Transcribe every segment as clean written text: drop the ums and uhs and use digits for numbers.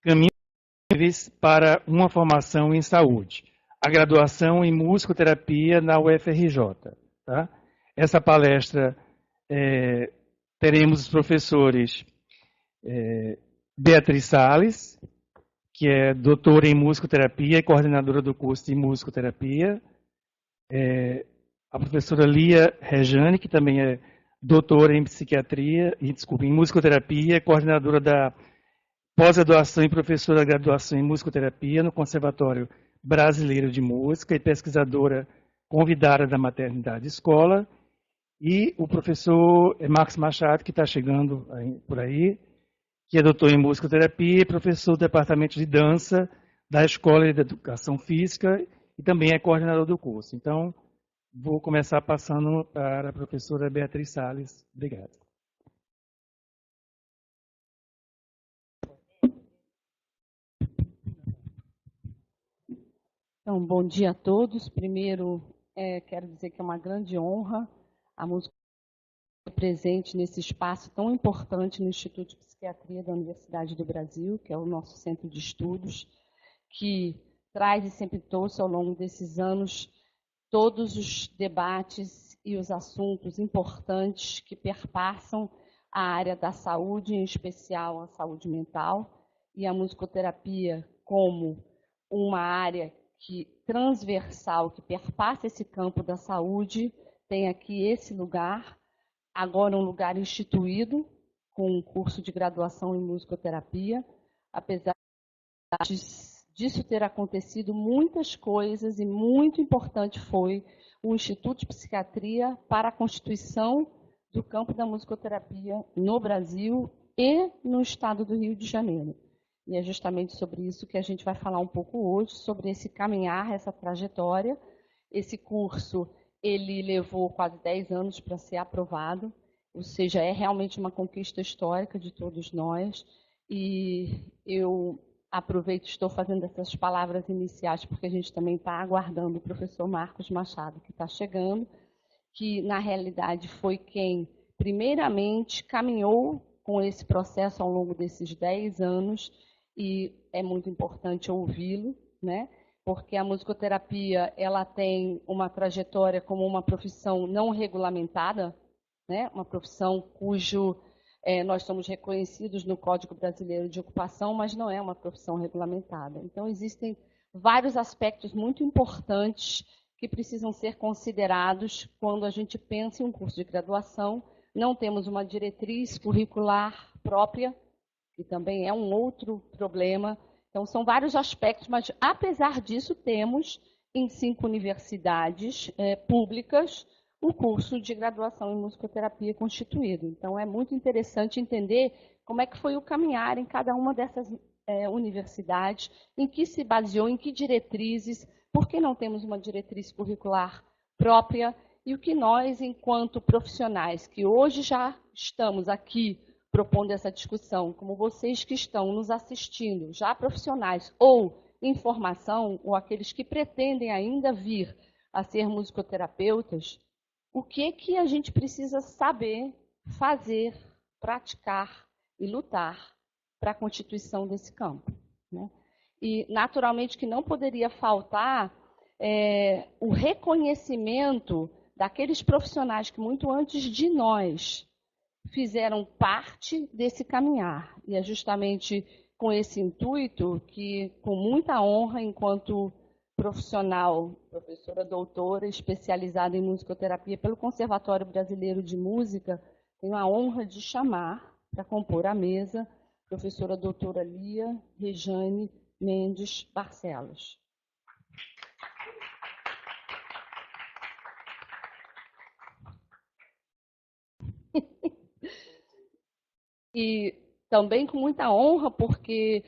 caminhos para uma formação em saúde. A graduação em musicoterapia na UFRJ. Tá? Essa palestra teremos os professores Beatriz Salles, que é doutora em musicoterapia e coordenadora do curso de musicoterapia. A professora Lia Rejane, que também é doutora em psiquiatria, em musicoterapia, coordenadora da pós-graduação e professora da graduação em musicoterapia no Conservatório Brasileiro de Música e pesquisadora convidada da Maternidade Escola. E o professor Marcos Machado, que está chegando por aí, que é doutor em musicoterapia e professor do departamento de dança da Escola de Educação Física e também é coordenador do curso. Então, vou começar passando para a professora Beatriz Salles. Obrigado. Então, bom dia a todos. Primeiro, quero dizer que é uma grande honra a música presente nesse espaço tão importante no Instituto de Psiquiatria da Universidade do Brasil, que é o nosso centro de estudos, que traz e sempre trouxe ao longo desses anos todos os debates e os assuntos importantes que perpassam a área da saúde, em especial a saúde mental, e a musicoterapia como uma área transversal que perpassa esse campo da saúde, tem aqui esse lugar, agora um lugar instituído, com um curso de graduação em musicoterapia, apesar disso ter acontecido muitas coisas, e muito importante foi o Instituto de Psiquiatria para a constituição do campo da musicoterapia no Brasil e no estado do Rio de Janeiro. E é justamente sobre isso que a gente vai falar um pouco hoje, sobre esse caminhar, essa trajetória. Esse curso, ele levou quase 10 anos para ser aprovado, ou seja, é realmente uma conquista histórica de todos nós. E eu aproveito, estou fazendo essas palavras iniciais, porque a gente também está aguardando o professor Marcos Machado, que está chegando, que, na realidade, foi quem, primeiramente, caminhou com esse processo ao longo desses 10 anos, e é muito importante ouvi-lo, né? Porque a musicoterapia ela tem uma trajetória como uma profissão não regulamentada, né? Uma profissão cujo nós somos reconhecidos no Código Brasileiro de Ocupação, mas não é uma profissão regulamentada. Então, existem vários aspectos muito importantes que precisam ser considerados quando a gente pensa em um curso de graduação. Não temos uma diretriz curricular própria, que também é um outro problema. Então, são vários aspectos, mas, apesar disso, temos em 5 universidades públicas o curso de graduação em musicoterapia constituído. Então, é muito interessante entender como é que foi o caminhar em cada uma dessas universidades, em que se baseou, em que diretrizes, por que não temos uma diretriz curricular própria, e o que nós, enquanto profissionais, que hoje já estamos aqui propondo essa discussão, como vocês que estão nos assistindo, já profissionais ou em formação, ou aqueles que pretendem ainda vir a ser musicoterapeutas, o que a gente precisa saber, fazer, praticar e lutar para a constituição desse campo, né? E, naturalmente, que não poderia faltar o reconhecimento daqueles profissionais que, muito antes de nós, fizeram parte desse caminhar. E é justamente com esse intuito que, com muita honra, enquanto profissional, professora doutora, especializada em musicoterapia pelo Conservatório Brasileiro de Música, tenho a honra de chamar, para compor a mesa, a professora doutora Lia Rejane Mendes Barcelos. E também com muita honra, porque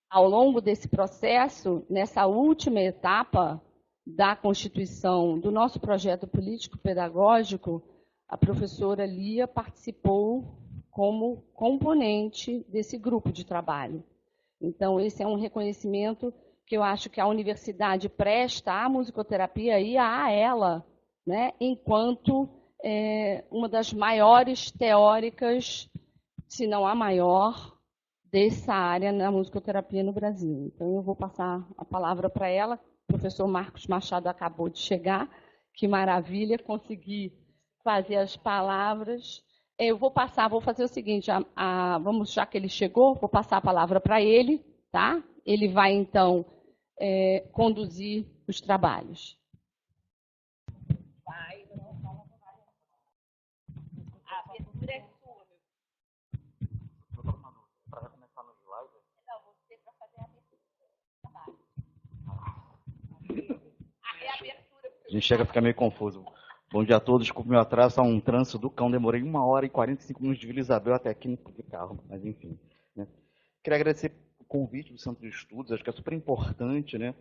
ao longo desse processo, nessa última etapa da constituição do nosso projeto político-pedagógico, a professora Lia participou como componente desse grupo de trabalho. Então, esse é um reconhecimento que eu acho que a universidade presta à musicoterapia e a ela, né, enquanto uma das maiores teóricas, se não a maior, dessa área na musicoterapia no Brasil. Então, eu vou passar a palavra para ela. O professor Marcos Machado acabou de chegar. Que maravilha, conseguir fazer as palavras. Eu vou fazer o seguinte, vamos, já que ele chegou, vou passar a palavra para ele, tá? Ele vai, então, conduzir os trabalhos. A abertura é sua. Para começar no slide? Não, você para fazer a abertura. A abertura. A gente chega a ficar meio confuso. Bom dia a todos, desculpe meu atraso, está um trânsito do cão, demorei 1h e 45 minutos de Vila Isabel até aqui no carro, mas enfim. Né? Queria agradecer o convite do Centro de Estudos, acho que é super importante, né?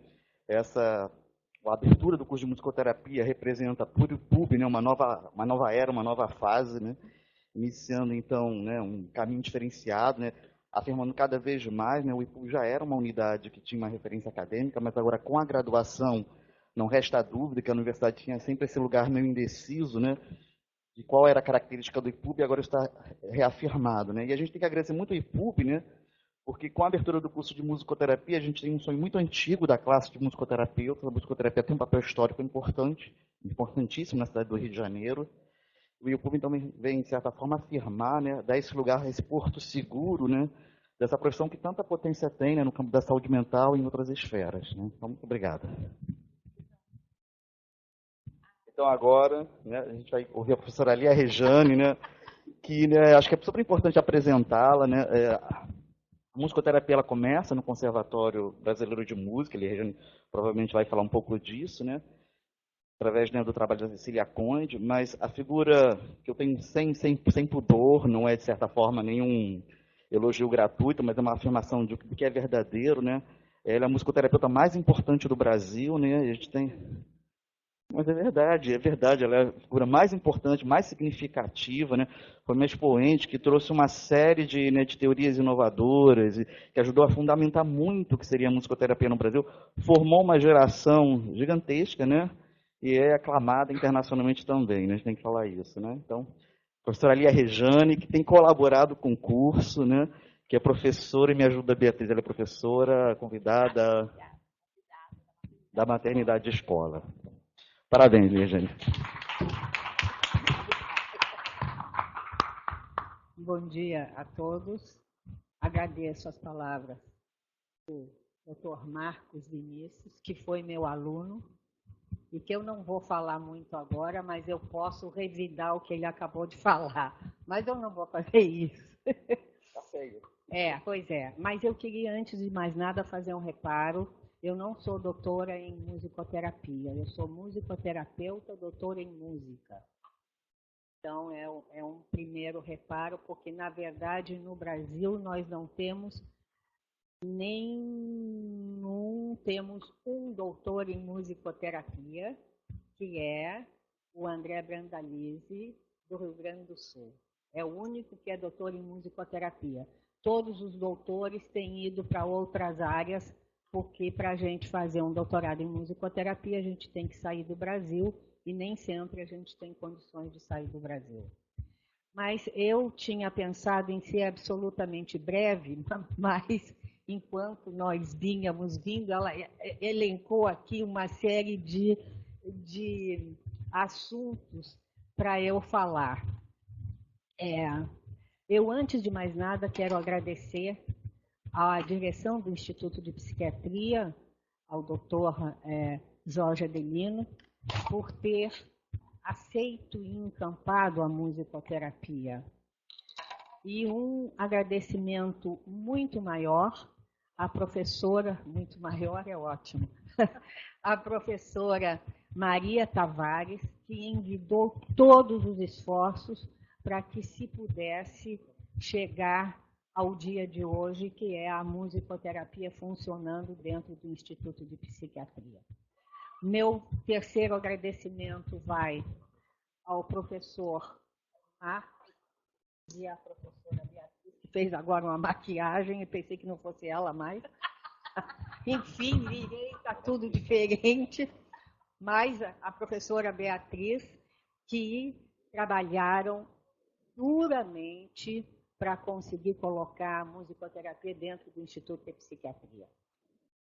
A abertura do curso de musicoterapia representa para o IPUB, né, uma nova era, uma nova fase, né? Iniciando então, né, um caminho diferenciado, né? Afirmando cada vez mais, né, o IPUB já era uma unidade que tinha uma referência acadêmica, mas agora com a graduação não resta dúvida que a universidade tinha sempre esse lugar meio indeciso, né, de qual era a característica do IPUB, e agora está reafirmado, né? E a gente tem que agradecer muito ao IPUB, né, porque com a abertura do curso de musicoterapia, a gente tem um sonho muito antigo da classe de musicoterapeuta. A musicoterapia tem um papel histórico importante, importantíssimo na cidade do Rio de Janeiro. O IPUB também vem, de certa forma, afirmar, né, dar esse lugar, esse porto seguro, né, dessa profissão que tanta potência tem, né, no campo da saúde mental e em outras esferas. Né? Então, muito obrigado. Então, agora, né, a gente vai ouvir a professora Lia Rejane, né, que, né, acho que é super importante apresentá-la. Né, a musicoterapia ela começa no Conservatório Brasileiro de Música, Lia Rejane provavelmente vai falar um pouco disso, né, através, né, do trabalho da Cecília Conde, mas a figura que eu tenho sem pudor, não é, de certa forma, nenhum elogio gratuito, mas é uma afirmação do que é verdadeiro, né? Ela é a musicoterapeuta mais importante do Brasil, né? A gente tem... Mas é verdade, ela é a figura mais importante, mais significativa, né? Foi uma expoente que trouxe uma série de, né, de teorias inovadoras, e que ajudou a fundamentar muito o que seria a musicoterapia no Brasil, formou uma geração gigantesca, né? E é aclamada internacionalmente também, né? A gente tem que falar isso, né? Então, a professora Lia Rejane, que tem colaborado com o curso, né? Que é professora e me ajuda, Beatriz, ela é professora convidada da maternidade de escola. Parabéns, Lia Rejane. Bom dia a todos. Agradeço as palavras do Dr. Marcos Vinícius, que foi meu aluno, e que eu não vou falar muito agora, mas eu posso revidar o que ele acabou de falar. Mas eu não vou fazer isso. Tá feio. Pois é. Mas eu queria, antes de mais nada, fazer um reparo. Eu não sou doutora em musicoterapia, eu sou musicoterapeuta, doutora em música. Então, é um primeiro reparo, porque, na verdade, no Brasil, nós não temos temos um doutor em musicoterapia, que é o André Brandalize, do Rio Grande do Sul. É o único que é doutor em musicoterapia. Todos os doutores têm ido para outras áreas, porque para a gente fazer um doutorado em musicoterapia, a gente tem que sair do Brasil, e nem sempre a gente tem condições de sair do Brasil. Mas eu tinha pensado em ser absolutamente breve, mas enquanto nós vínhamos vindo, ela elencou aqui uma série de assuntos para eu falar. Eu, antes de mais nada, quero agradecer à direção do Instituto de Psiquiatria, ao doutor Jorge Adelino, por ter aceito e encampado a musicoterapia. E um agradecimento muito maior à professora, muito maior é ótimo, a professora Maria Tavares, que envidou todos os esforços para que se pudesse chegar ao dia de hoje, que é a musicoterapia funcionando dentro do Instituto de Psiquiatria. Meu terceiro agradecimento vai ao professor Marcos e à professora Beatriz, que fez agora uma maquiagem, e pensei que não fosse ela mais. Enfim, virei, está tudo diferente. Mas a professora Beatriz, que trabalharam duramente para conseguir colocar a musicoterapia dentro do Instituto de Psiquiatria.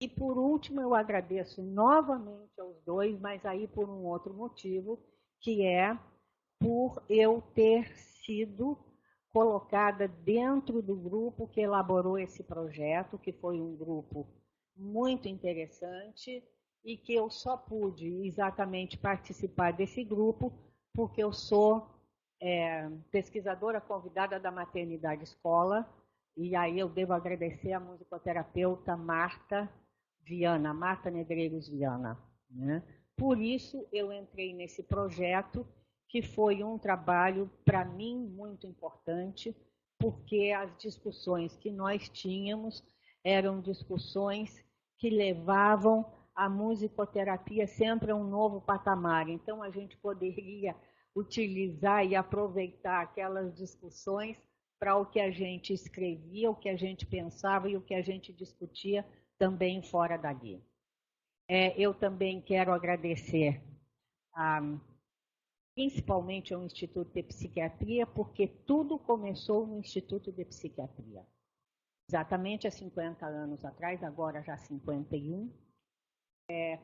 E, por último, eu agradeço novamente aos dois, mas aí por um outro motivo, que é por eu ter sido colocada dentro do grupo que elaborou esse projeto, que foi um grupo muito interessante e que eu só pude exatamente participar desse grupo porque eu sou pesquisadora convidada da Maternidade Escola, e aí eu devo agradecer a musicoterapeuta Marta Nedreiros Viana, né? Por isso eu entrei nesse projeto, que foi um trabalho, para mim, muito importante, porque as discussões que nós tínhamos eram discussões que levavam a musicoterapia sempre a um novo patamar. Então, a gente poderia utilizar e aproveitar aquelas discussões para o que a gente escrevia, o que a gente pensava e o que a gente discutia também fora dali. Eu também quero agradecer principalmente ao Instituto de Psiquiatria, porque tudo começou no Instituto de Psiquiatria. Exatamente há 50 anos atrás, agora já 51,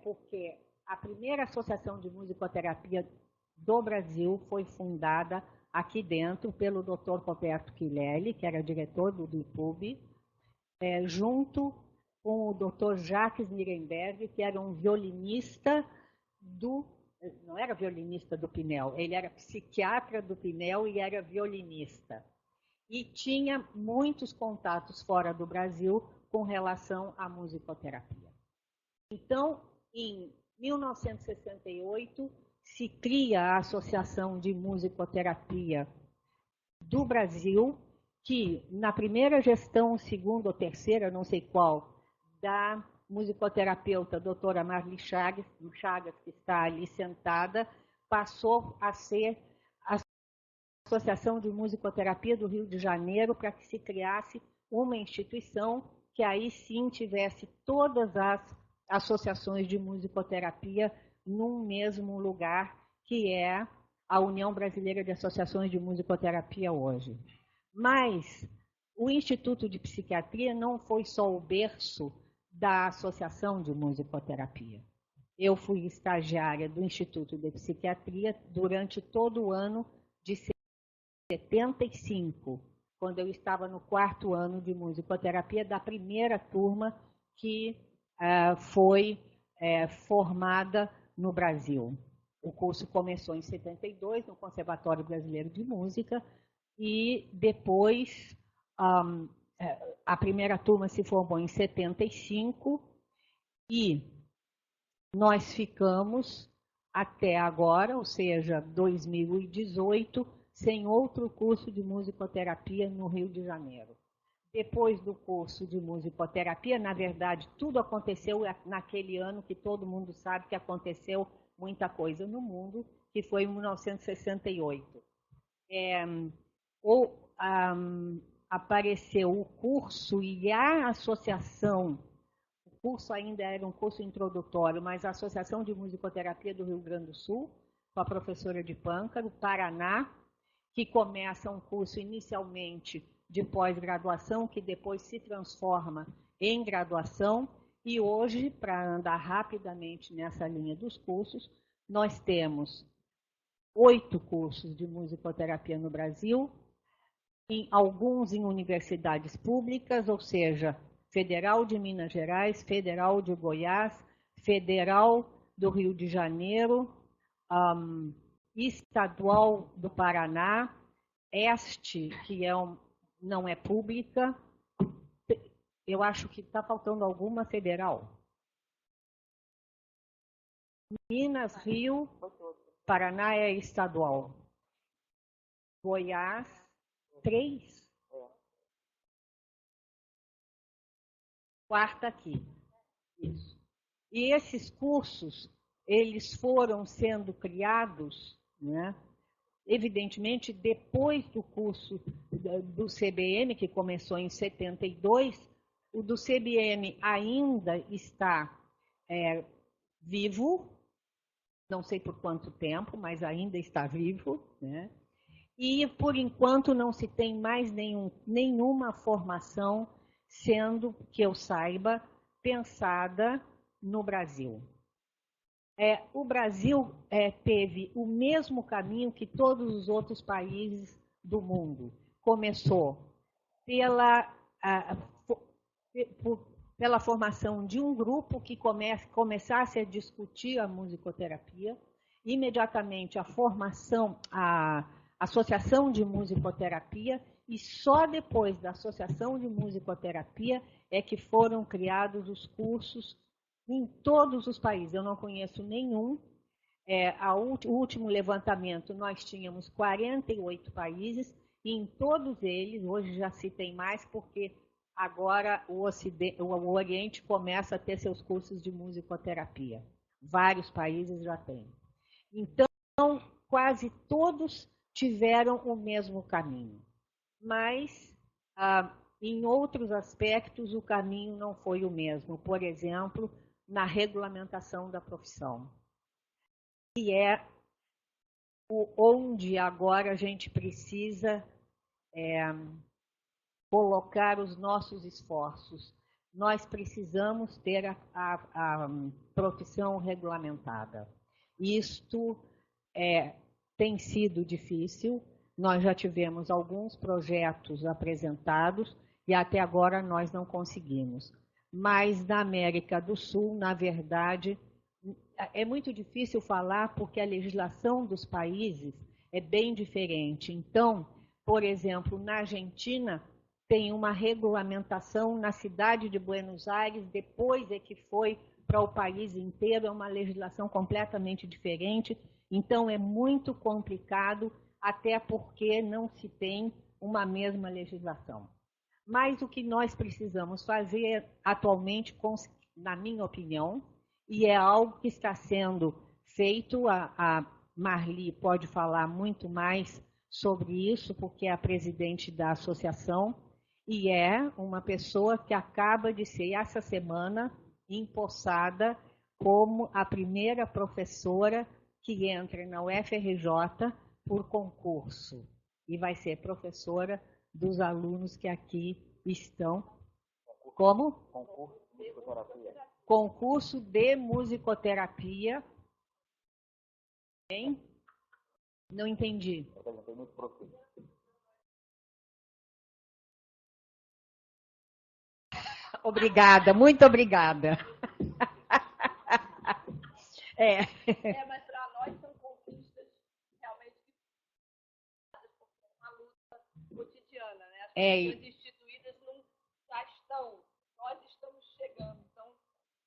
porque a primeira associação de musicoterapia do Brasil foi fundada aqui dentro pelo Dr. Roberto Quilelli, que era diretor do IPUB, junto com o Dr. Jacques Nirenberg, que era um violinista não era violinista do Pinel, ele era psiquiatra do Pinel e era violinista. E tinha muitos contatos fora do Brasil com relação à musicoterapia. Então, em 1968, se cria a Associação de Musicoterapia do Brasil, que na primeira gestão, segunda ou terceira, não sei qual, da musicoterapeuta doutora Marli Chagas, que está ali sentada, passou a ser a Associação de Musicoterapia do Rio de Janeiro, para que se criasse uma instituição que aí sim tivesse todas as associações de musicoterapia num mesmo lugar, que é a União Brasileira de Associações de Musicoterapia hoje. Mas o Instituto de Psiquiatria não foi só o berço da Associação de Musicoterapia. Eu fui estagiária do Instituto de Psiquiatria durante todo o ano de 75, quando eu estava no 4º ano de musicoterapia da primeira turma que foi formada no Brasil. O curso começou em 72 no Conservatório Brasileiro de Música e depois a primeira turma se formou em 75 e nós ficamos até agora, ou seja, 2018, sem outro curso de musicoterapia no Rio de Janeiro. Depois do curso de musicoterapia, na verdade, tudo aconteceu naquele ano que todo mundo sabe que aconteceu muita coisa no mundo, que foi em 1968. Apareceu o curso e a associação, o curso ainda era um curso introdutório, mas a Associação de Musicoterapia do Rio Grande do Sul, com a professora de Pâncaro, Paraná, que começa um curso inicialmente de pós-graduação, que depois se transforma em graduação, e hoje, para andar rapidamente nessa linha dos cursos, nós temos 8 cursos de musicoterapia no Brasil, alguns em universidades públicas, ou seja, Federal de Minas Gerais, Federal de Goiás, Federal do Rio de Janeiro, Estadual do Paraná, Este, que não é pública. Eu acho que está faltando alguma federal. Minas, Rio, Paraná é estadual. Goiás, 3. 4ª aqui. Isso. E esses cursos, eles foram sendo criados, né, evidentemente, depois do curso do CBM, que começou em 72, o do CBM ainda está vivo, não sei por quanto tempo, mas ainda está vivo, né? E, por enquanto, não se tem mais nenhuma formação, sendo, que eu saiba, pensada no Brasil. O Brasil teve o mesmo caminho que todos os outros países do mundo. Começou pela formação de um grupo que começasse a discutir a musicoterapia, imediatamente a Associação de Musicoterapia, e só depois da Associação de Musicoterapia é que foram criados os cursos em todos os países. Eu não conheço nenhum. O último levantamento, nós tínhamos 48 países, e em todos eles, hoje já se tem mais, porque agora o Oriente começa a ter seus cursos de musicoterapia. Vários países já têm. Então, quase todos tiveram o mesmo caminho. Mas, em outros aspectos, o caminho não foi o mesmo. Por exemplo, na regulamentação da profissão. Que é onde agora a gente precisa colocar os nossos esforços. Nós precisamos ter a profissão regulamentada. Isto tem sido difícil. Nós já tivemos alguns projetos apresentados e até agora nós não conseguimos. Mas na América do Sul, na verdade, é muito difícil falar porque a legislação dos países é bem diferente. Então, por exemplo, na Argentina, tem uma regulamentação na cidade de Buenos Aires, depois é que foi para o país inteiro, é uma legislação completamente diferente. Então, é muito complicado, até porque não se tem uma mesma legislação. Mas o que nós precisamos fazer atualmente, na minha opinião, e é algo que está sendo feito, a Marli pode falar muito mais sobre isso, porque é a presidente da associação, e é uma pessoa que acaba de ser, essa semana, empossada como a primeira professora que entra na UFRJ por concurso. E vai ser professora dos alunos que aqui estão. Como? Concurso de musicoterapia. Concurso de musicoterapia. Bem? Não entendi. Obrigada, muito obrigada. Mas para nós são conquistas realmente uma luta cotidiana, né? As pessoas instituídas não já estão, nós estamos chegando, então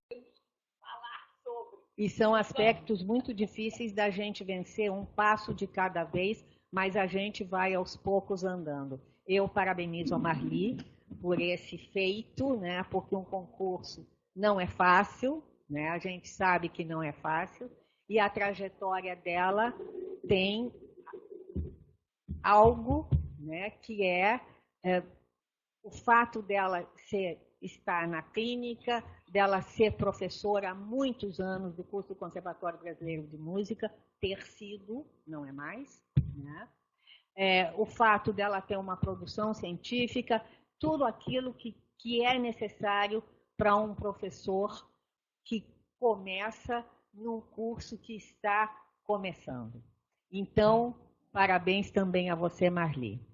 temos que falar sobre. E são aspectos muito difíceis da gente vencer, um passo de cada vez, mas a gente vai aos poucos andando. Eu parabenizo a Marli por esse feito, né? Porque um concurso não é fácil, né? A gente sabe que não é fácil, e a trajetória dela tem algo, né, que o fato dela estar na clínica, dela ser professora há muitos anos do curso do Conservatório Brasileiro de Música, ter sido, não é mais, né? O fato dela ter uma produção científica, tudo aquilo que é necessário para um professor que começa num curso que está começando. Então, parabéns também a você, Marli.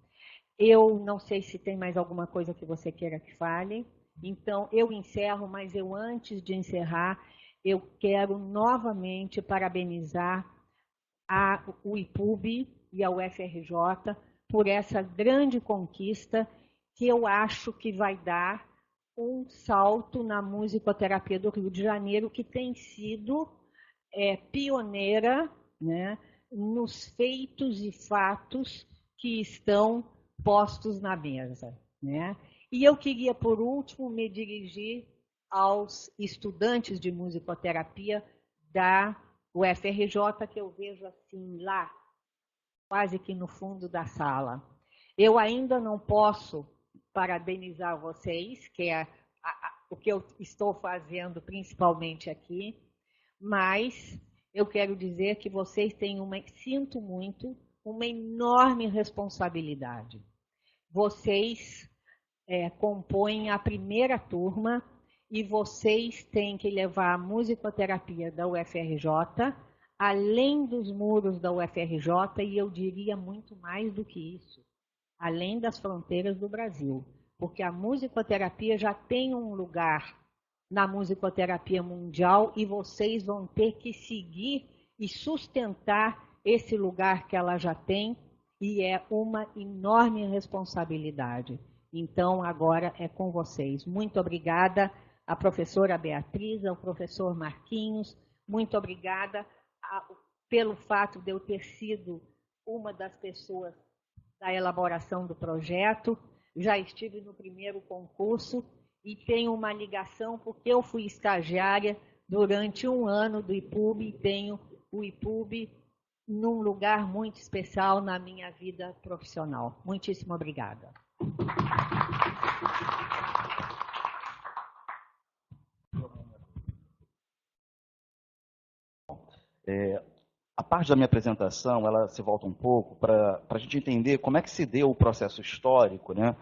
Eu não sei se tem mais alguma coisa que você queira que fale. Então, eu encerro, mas antes de encerrar, eu quero novamente parabenizar o IPUB e a UFRJ por essa grande conquista que eu acho que vai dar um salto na musicoterapia do Rio de Janeiro, que tem sido pioneira, né, nos feitos e fatos que estão postos na mesa, né? E eu queria, por último, me dirigir aos estudantes de musicoterapia da UFRJ, que eu vejo assim lá, quase que no fundo da sala. Eu ainda não posso parabenizar vocês, que é o que eu estou fazendo principalmente aqui, mas eu quero dizer que vocês têm sinto muito, uma enorme responsabilidade. Vocês compõem a primeira turma e vocês têm que levar a musicoterapia da UFRJ além dos muros da UFRJ, e eu diria muito mais do que isso, além das fronteiras do Brasil, porque a musicoterapia já tem um lugar na musicoterapia mundial e vocês vão ter que seguir e sustentar esse lugar que ela já tem, e é uma enorme responsabilidade. Então, agora é com vocês. Muito obrigada à professora Beatriz, ao professor Marquinhos, muito obrigada pelo fato de eu ter sido uma das pessoas da elaboração do projeto. Já estive no primeiro concurso e tenho uma ligação, porque eu fui estagiária durante um ano do IPUB e tenho o IPUB num lugar muito especial na minha vida profissional. Muitíssimo obrigada. A parte da minha apresentação, ela se volta um pouco para a gente entender como é que se deu o processo histórico, né,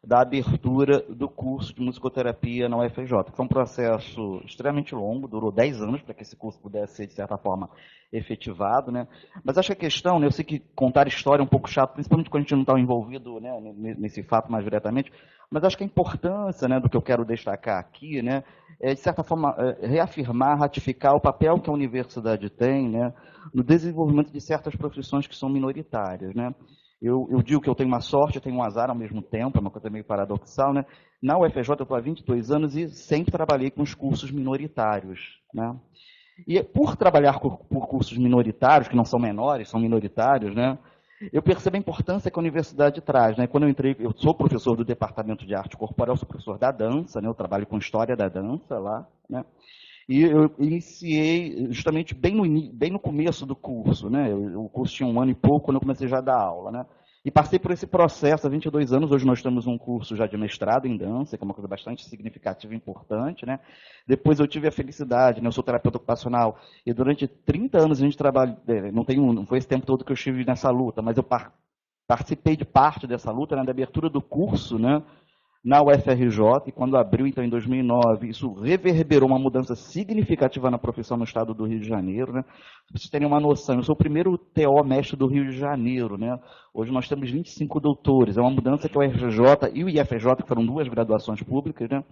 da abertura do curso de musicoterapia na UFRJ. Foi um processo extremamente longo, durou 10 anos para que esse curso pudesse ser, de certa forma, efetivado, né? Mas acho que a questão, né, eu sei que contar história é um pouco chato, principalmente quando a gente não está envolvido, né, nesse fato mais diretamente, mas acho que a importância, né, do que eu quero destacar aqui, né, é, de certa forma, reafirmar, ratificar o papel que a universidade tem, né, no desenvolvimento de certas profissões que são minoritárias, né? Eu digo que eu tenho uma sorte, eu tenho um azar ao mesmo tempo, é uma coisa meio paradoxal, né? Na UFRJ eu estou há 22 anos e sempre trabalhei com os cursos minoritários, né? E por trabalhar por cursos minoritários, que não são menores, são minoritários, né? Eu percebo a importância que a universidade traz, né? Quando eu entrei, eu sou professor do Departamento de Arte Corporal, sou professor da dança, né? Eu trabalho com história da dança lá, né? E eu iniciei justamente bem no começo do curso, né? O curso tinha um ano e pouco quando eu comecei já a dar aula, né? E passei por esse processo há 22 anos. Hoje nós temos um curso já de mestrado em dança, que é uma coisa bastante significativa e importante, né? Depois eu tive a felicidade, né? Eu sou terapeuta ocupacional, e durante 30 anos a gente trabalha, não foi esse tempo todo que eu estive nessa luta, mas eu participei de parte dessa luta, né? Da abertura do curso, né? Na UFRJ, e quando abriu, então, em 2009, isso reverberou uma mudança significativa na profissão no estado do Rio de Janeiro, né? Para vocês terem uma noção, eu sou o primeiro TO mestre do Rio de Janeiro, né? Hoje nós temos 25 doutores, é uma mudança que a UFRJ e o IFRJ, que foram duas graduações públicas, né?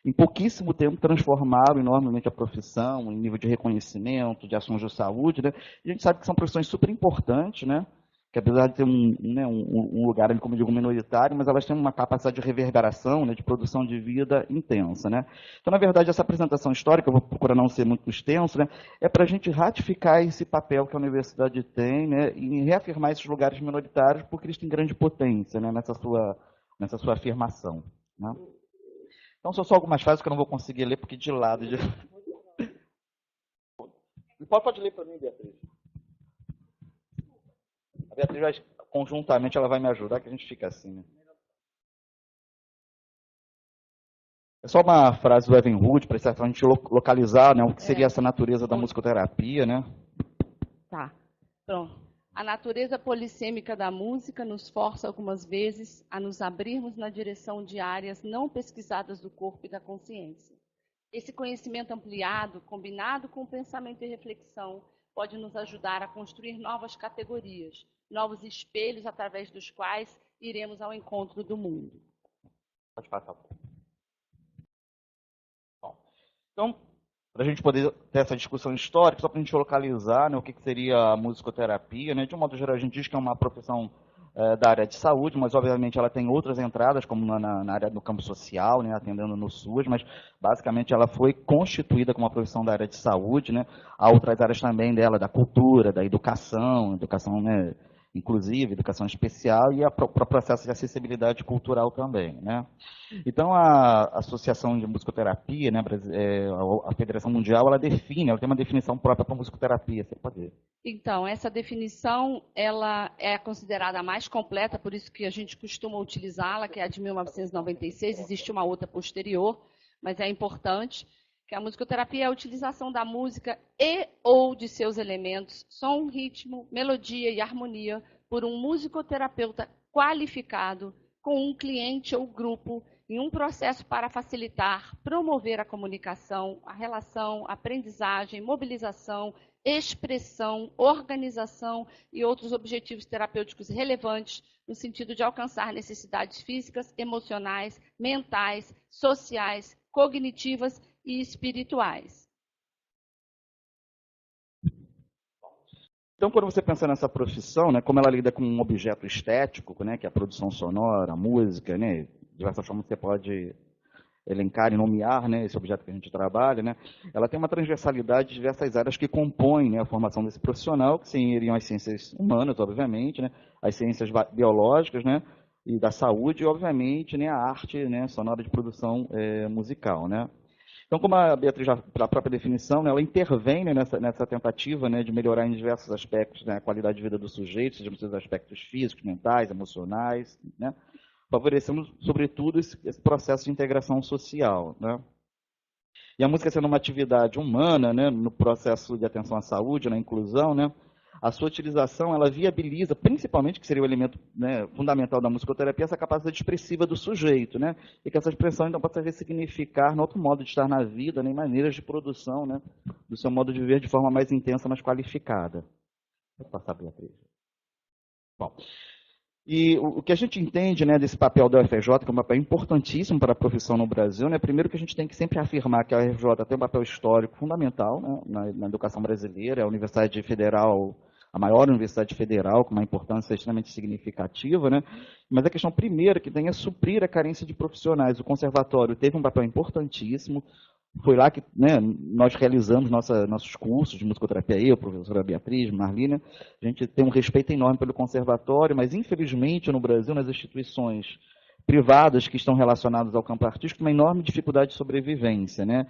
Em pouquíssimo tempo transformaram enormemente a profissão, em nível de reconhecimento, de ações de saúde, né? E a gente sabe que são profissões super importantes, né? Que apesar de ter um lugar, ali, como eu digo, minoritário, mas elas têm uma capacidade de reverberação, né, de produção de vida intensa, né? Então, na verdade, essa apresentação histórica, eu vou procurar não ser muito extenso, né, é para a gente ratificar esse papel que a universidade tem, né, e reafirmar esses lugares minoritários, porque eles têm grande potência, né, nessa sua afirmação, né? Então, são só algumas frases que eu não vou conseguir ler, porque de lado... Pode ler para mim, Beatriz. A Beatriz, conjuntamente, ela vai me ajudar, que a gente fica assim, né? É só uma frase do Evinrude, para a gente localizar, né, o que seria essa natureza da musicoterapia, né? Tá, pronto. A natureza polissêmica da música nos força algumas vezes a nos abrirmos na direção de áreas não pesquisadas do corpo e da consciência. Esse conhecimento ampliado, combinado com o pensamento e reflexão, pode nos ajudar a construir novas categorias, novos espelhos através dos quais iremos ao encontro do mundo. Pode passar. Bom, então, para a gente poder ter essa discussão histórica, só para a gente localizar, né, o que seria a musicoterapia, né? De um modo geral, a gente diz que é uma profissão da área de saúde, mas obviamente ela tem outras entradas, como na área do campo social, né, atendendo no SUS, mas basicamente ela foi constituída como uma profissão da área de saúde, né? Há outras áreas também dela, da cultura, da educação, né, inclusive, educação especial, e o processo de acessibilidade cultural também, né? Então, a Associação de Musicoterapia, né, a Federação Mundial, ela tem uma definição própria para musicoterapia. Você pode ver. Então, essa definição ela é considerada a mais completa, por isso que a gente costuma utilizá-la, que é a de 1996, existe uma outra posterior, mas é importante que a musicoterapia é a utilização da música e ou de seus elementos, som, ritmo, melodia e harmonia, por um musicoterapeuta qualificado com um cliente ou grupo em um processo para facilitar, promover a comunicação, a relação, a aprendizagem, mobilização, expressão, organização e outros objetivos terapêuticos relevantes no sentido de alcançar necessidades físicas, emocionais, mentais, sociais, cognitivas e espirituais. Então, quando você pensa nessa profissão, né, como ela lida com um objeto estético, né, que é a produção sonora, a música, né, de diversas formas você pode elencar e nomear, né, esse objeto que a gente trabalha, né, ela tem uma transversalidade de diversas áreas que compõem, né, a formação desse profissional, que seriam as ciências humanas, obviamente, né, as ciências biológicas, né, e da saúde, e, obviamente, né, a arte, né, sonora de produção musical, né. Então, como a Beatriz, já, pela própria definição, né, ela intervém, né, nessa tentativa, né, de melhorar em diversos aspectos, né, a qualidade de vida do sujeito, sejam seus aspectos físicos, mentais, emocionais, né, favorecendo, sobretudo, esse processo de integração social, né. E a música sendo uma atividade humana, né, no processo de atenção à saúde, na inclusão, né, a sua utilização, ela viabiliza, principalmente, que seria o elemento, né, fundamental da musicoterapia, essa capacidade expressiva do sujeito, né, e que essa expressão, então, possa ressignificar no outro modo de estar na vida, né, em maneiras de produção, né, do seu modo de viver de forma mais intensa, mais qualificada. Vou passar a Beatriz. Bom, e o que a gente entende, né, desse papel da UFRJ, que é um papel importantíssimo para a profissão no Brasil, né, primeiro que a gente tem que sempre afirmar que a UFRJ tem um papel histórico fundamental, né, na educação brasileira, é a Universidade Federal, a maior universidade federal, com uma importância extremamente significativa, né? Mas a questão primeira que tem é suprir a carência de profissionais. O conservatório teve um papel importantíssimo, foi lá que, né, nós realizamos nossos cursos de musicoterapia, eu, a professora Beatriz, Marlene, a gente tem um respeito enorme pelo conservatório, mas infelizmente no Brasil, nas instituições privadas que estão relacionadas ao campo artístico, uma enorme dificuldade de sobrevivência, né?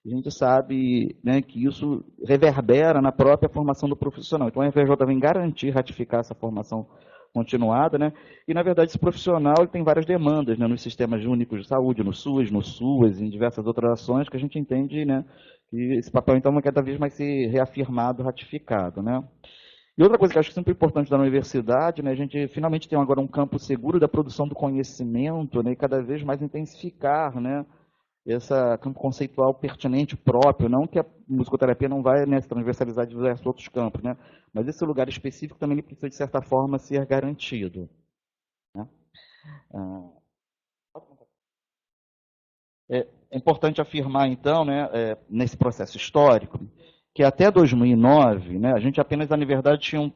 A gente sabe, né, que isso reverbera na própria formação do profissional. Então, a UFRJ vem garantir, ratificar essa formação continuada, né? E, na verdade, esse profissional ele tem várias demandas, né, nos sistemas únicos de saúde, no SUS, no SUAS, em diversas outras ações, que a gente entende, né, que esse papel, então, vai cada vez mais ser reafirmado, ratificado, né? E outra coisa que eu acho sempre importante da universidade, né, a gente finalmente tem agora um campo seguro da produção do conhecimento, né, e cada vez mais intensificar, né, esse campo conceitual pertinente, próprio, não que a musicoterapia não vai, né, se transversalizar de diversos outros campos, né, mas esse lugar específico também ele precisa, de certa forma, ser garantido, né. É importante afirmar, então, né, nesse processo histórico, que até 2009, né, a gente apenas, na verdade, tinha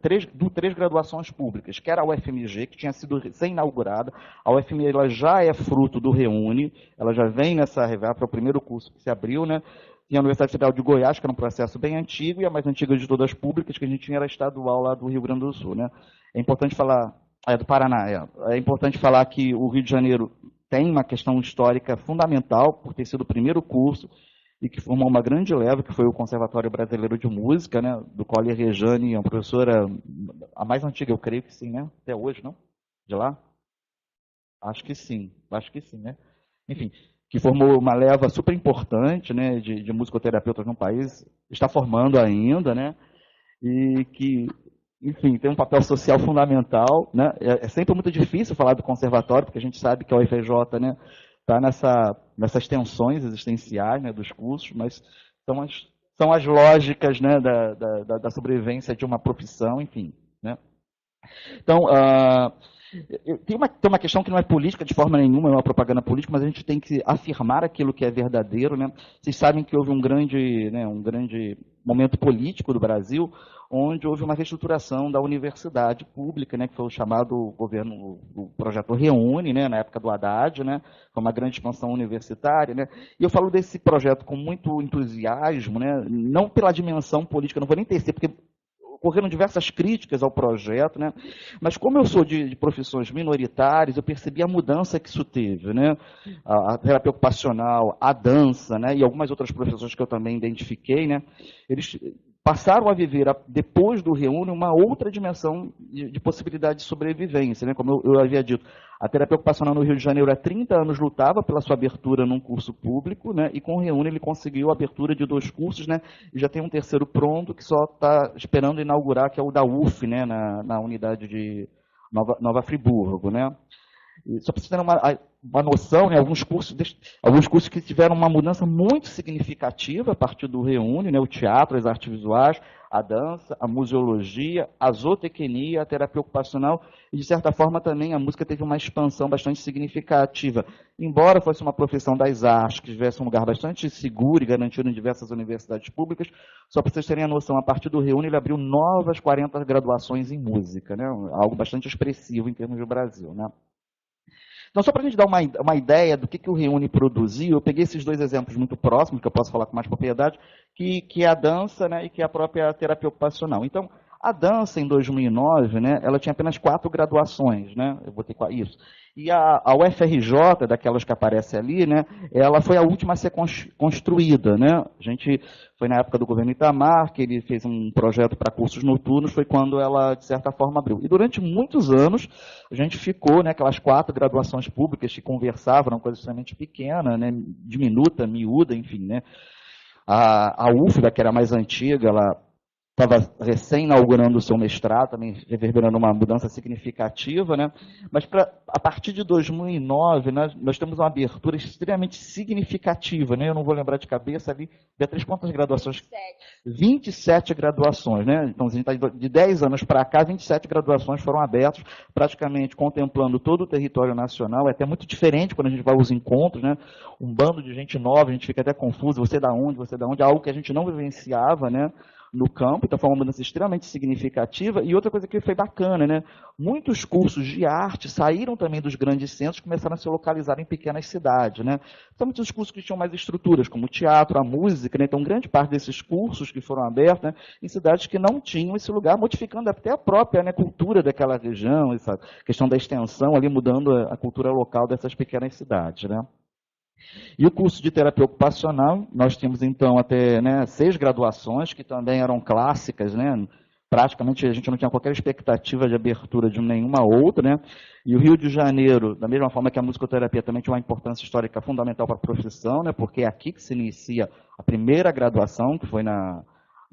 três graduações públicas, que era a UFMG, que tinha sido recém-inaugurada. A UFMG ela já é fruto do Reúne, ela já vem nessa reversa, foi o primeiro curso que se abriu, né? Tinha a Universidade Federal de Goiás, que era um processo bem antigo, e a mais antiga de todas as públicas que a gente tinha era a estadual lá do Rio Grande do Sul, né? É importante falar, do Paraná, é importante falar que o Rio de Janeiro tem uma questão histórica fundamental, por ter sido o primeiro curso, e que formou uma grande leva, que foi o Conservatório Brasileiro de Música, né, do qual a Rejane é uma professora, a mais antiga, eu creio que sim, né? Até hoje, não? De lá? Acho que sim, né? Enfim, que formou uma leva super importante, né, de musicoterapeutas no país, está formando ainda, né? E que, enfim, tem um papel social fundamental, né? É sempre muito difícil falar do conservatório, porque a gente sabe que a UFRJ, né, está nessas tensões existenciais, né, dos cursos, mas são as lógicas, né, da sobrevivência de uma profissão, enfim, né. Então, tem uma questão que não é política de forma nenhuma, é uma propaganda política, mas a gente tem que afirmar aquilo que é verdadeiro, né. Vocês sabem que houve um grande momento político do Brasil, onde houve uma reestruturação da universidade pública, né, que foi o chamado governo, o projeto Reúne, né, na época do Haddad, né, foi uma grande expansão universitária, né, e eu falo desse projeto com muito entusiasmo, né, não pela dimensão política, não vou nem tecer, porque ocorreram diversas críticas ao projeto, né, mas como eu sou de profissões minoritárias, eu percebi a mudança que isso teve, né, a terapia ocupacional, a dança, né, e algumas outras profissões que eu também identifiquei, né, eles passaram a viver, depois do Reúne, uma outra dimensão de possibilidade de sobrevivência, né? Como eu havia dito. A terapia ocupacional no Rio de Janeiro há 30 anos lutava pela sua abertura num curso público, né, e com o Reúne ele conseguiu a abertura de 2 cursos, né, e já tem um terceiro pronto que só está esperando inaugurar, que é o da UF, né, na unidade de Nova Friburgo. Né. E só para vocês terem uma noção, né, alguns cursos que tiveram uma mudança muito significativa a partir do Reúne, né, o teatro, as artes visuais, a dança, a museologia, a zootecnia, a terapia ocupacional, e de certa forma também a música teve uma expansão bastante significativa. Embora fosse uma profissão das artes, que tivesse um lugar bastante seguro e garantido em diversas universidades públicas, só para vocês terem a noção, a partir do Reúne ele abriu novas 40 graduações em música, né, algo bastante expressivo em termos do Brasil. Né. Então, só para a gente dar uma ideia do que o Reúne produziu, eu peguei esses 2 exemplos muito próximos, que eu posso falar com mais propriedade, que é a dança, né, e que é a própria terapia ocupacional. Então, a dança, em 2009, né, ela tinha apenas 4 graduações, né, eu botei isso. E a UFRJ, daquelas que aparecem ali, né, ela foi a última a ser construída. Né. A gente foi na época do governo Itamar, que ele fez um projeto para cursos noturnos, foi quando ela, de certa forma, abriu. E durante muitos anos, a gente ficou, né, aquelas 4 graduações públicas que conversavam, uma coisa extremamente pequena, né, diminuta, miúda, enfim. Né. A UFBA, que era mais antiga, ela estava recém-inaugurando o seu mestrado, também reverberando uma mudança significativa, né? Mas a partir de 2009, nós temos uma abertura extremamente significativa, né? Eu não vou lembrar de cabeça ali, Beatriz, quantas graduações? 27 graduações, né? Então, a gente está de 10 anos para cá, 27 graduações foram abertas, praticamente contemplando todo o território nacional. É até muito diferente quando a gente vai aos encontros, né? Um bando de gente nova, a gente fica até confuso, você da onde, algo que a gente não vivenciava, né? No campo, então foi uma mudança extremamente significativa. E outra coisa que foi bacana, né? Muitos cursos de arte saíram também dos grandes centros e começaram a se localizar em pequenas cidades, né? São muitos cursos que tinham mais estruturas, como o teatro, a música, né? Então grande parte desses cursos que foram abertos, né, em cidades que não tinham esse lugar, modificando até a própria, né, cultura daquela região, essa questão da extensão ali, mudando a cultura local dessas pequenas cidades, né? E o curso de terapia ocupacional, nós tínhamos então até, né, 6 graduações, que também eram clássicas, né? Praticamente a gente não tinha qualquer expectativa de abertura de nenhuma outra, né? E o Rio de Janeiro, da mesma forma que a musicoterapia também tinha uma importância histórica fundamental para a profissão, né? Porque é aqui que se inicia a primeira graduação, que foi na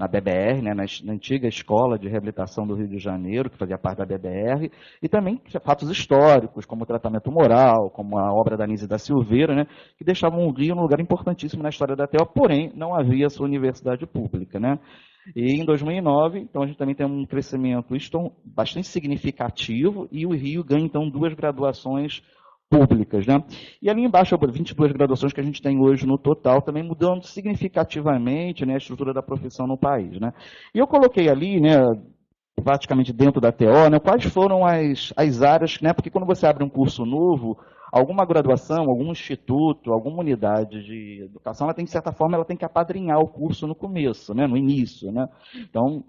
BBR, né, na antiga escola de reabilitação do Rio de Janeiro, que fazia parte da BBR, e também fatos históricos, como o tratamento moral, como a obra da Anísia da Silveira, né, que deixavam o Rio num lugar importantíssimo na história da TEO, porém não havia sua universidade pública. Né. E em 2009, então, a gente também tem um crescimento bastante significativo, e o Rio ganha, então, 2 graduações públicas. Né? E ali embaixo, 22 graduações que a gente tem hoje no total, também mudando significativamente, né, a estrutura da profissão no país. Né? E eu coloquei ali, né, praticamente dentro da TO, né, quais foram as áreas, né, porque quando você abre um curso novo, alguma graduação, algum instituto, alguma unidade de educação, ela tem, de certa forma, ela tem que apadrinhar o curso no começo, né, no início. Né? Então,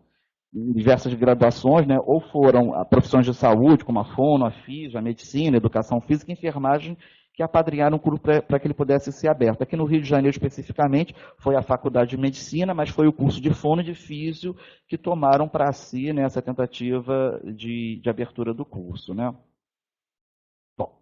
diversas graduações, né, ou foram profissões de saúde, como a fono, a fisio, a medicina, a educação física e enfermagem, que apadrinharam o curso para que ele pudesse ser aberto. Aqui no Rio de Janeiro, especificamente, foi a Faculdade de Medicina, mas foi o curso de fono e de fisio que tomaram para si, né, essa tentativa de abertura do curso. Né. Bom,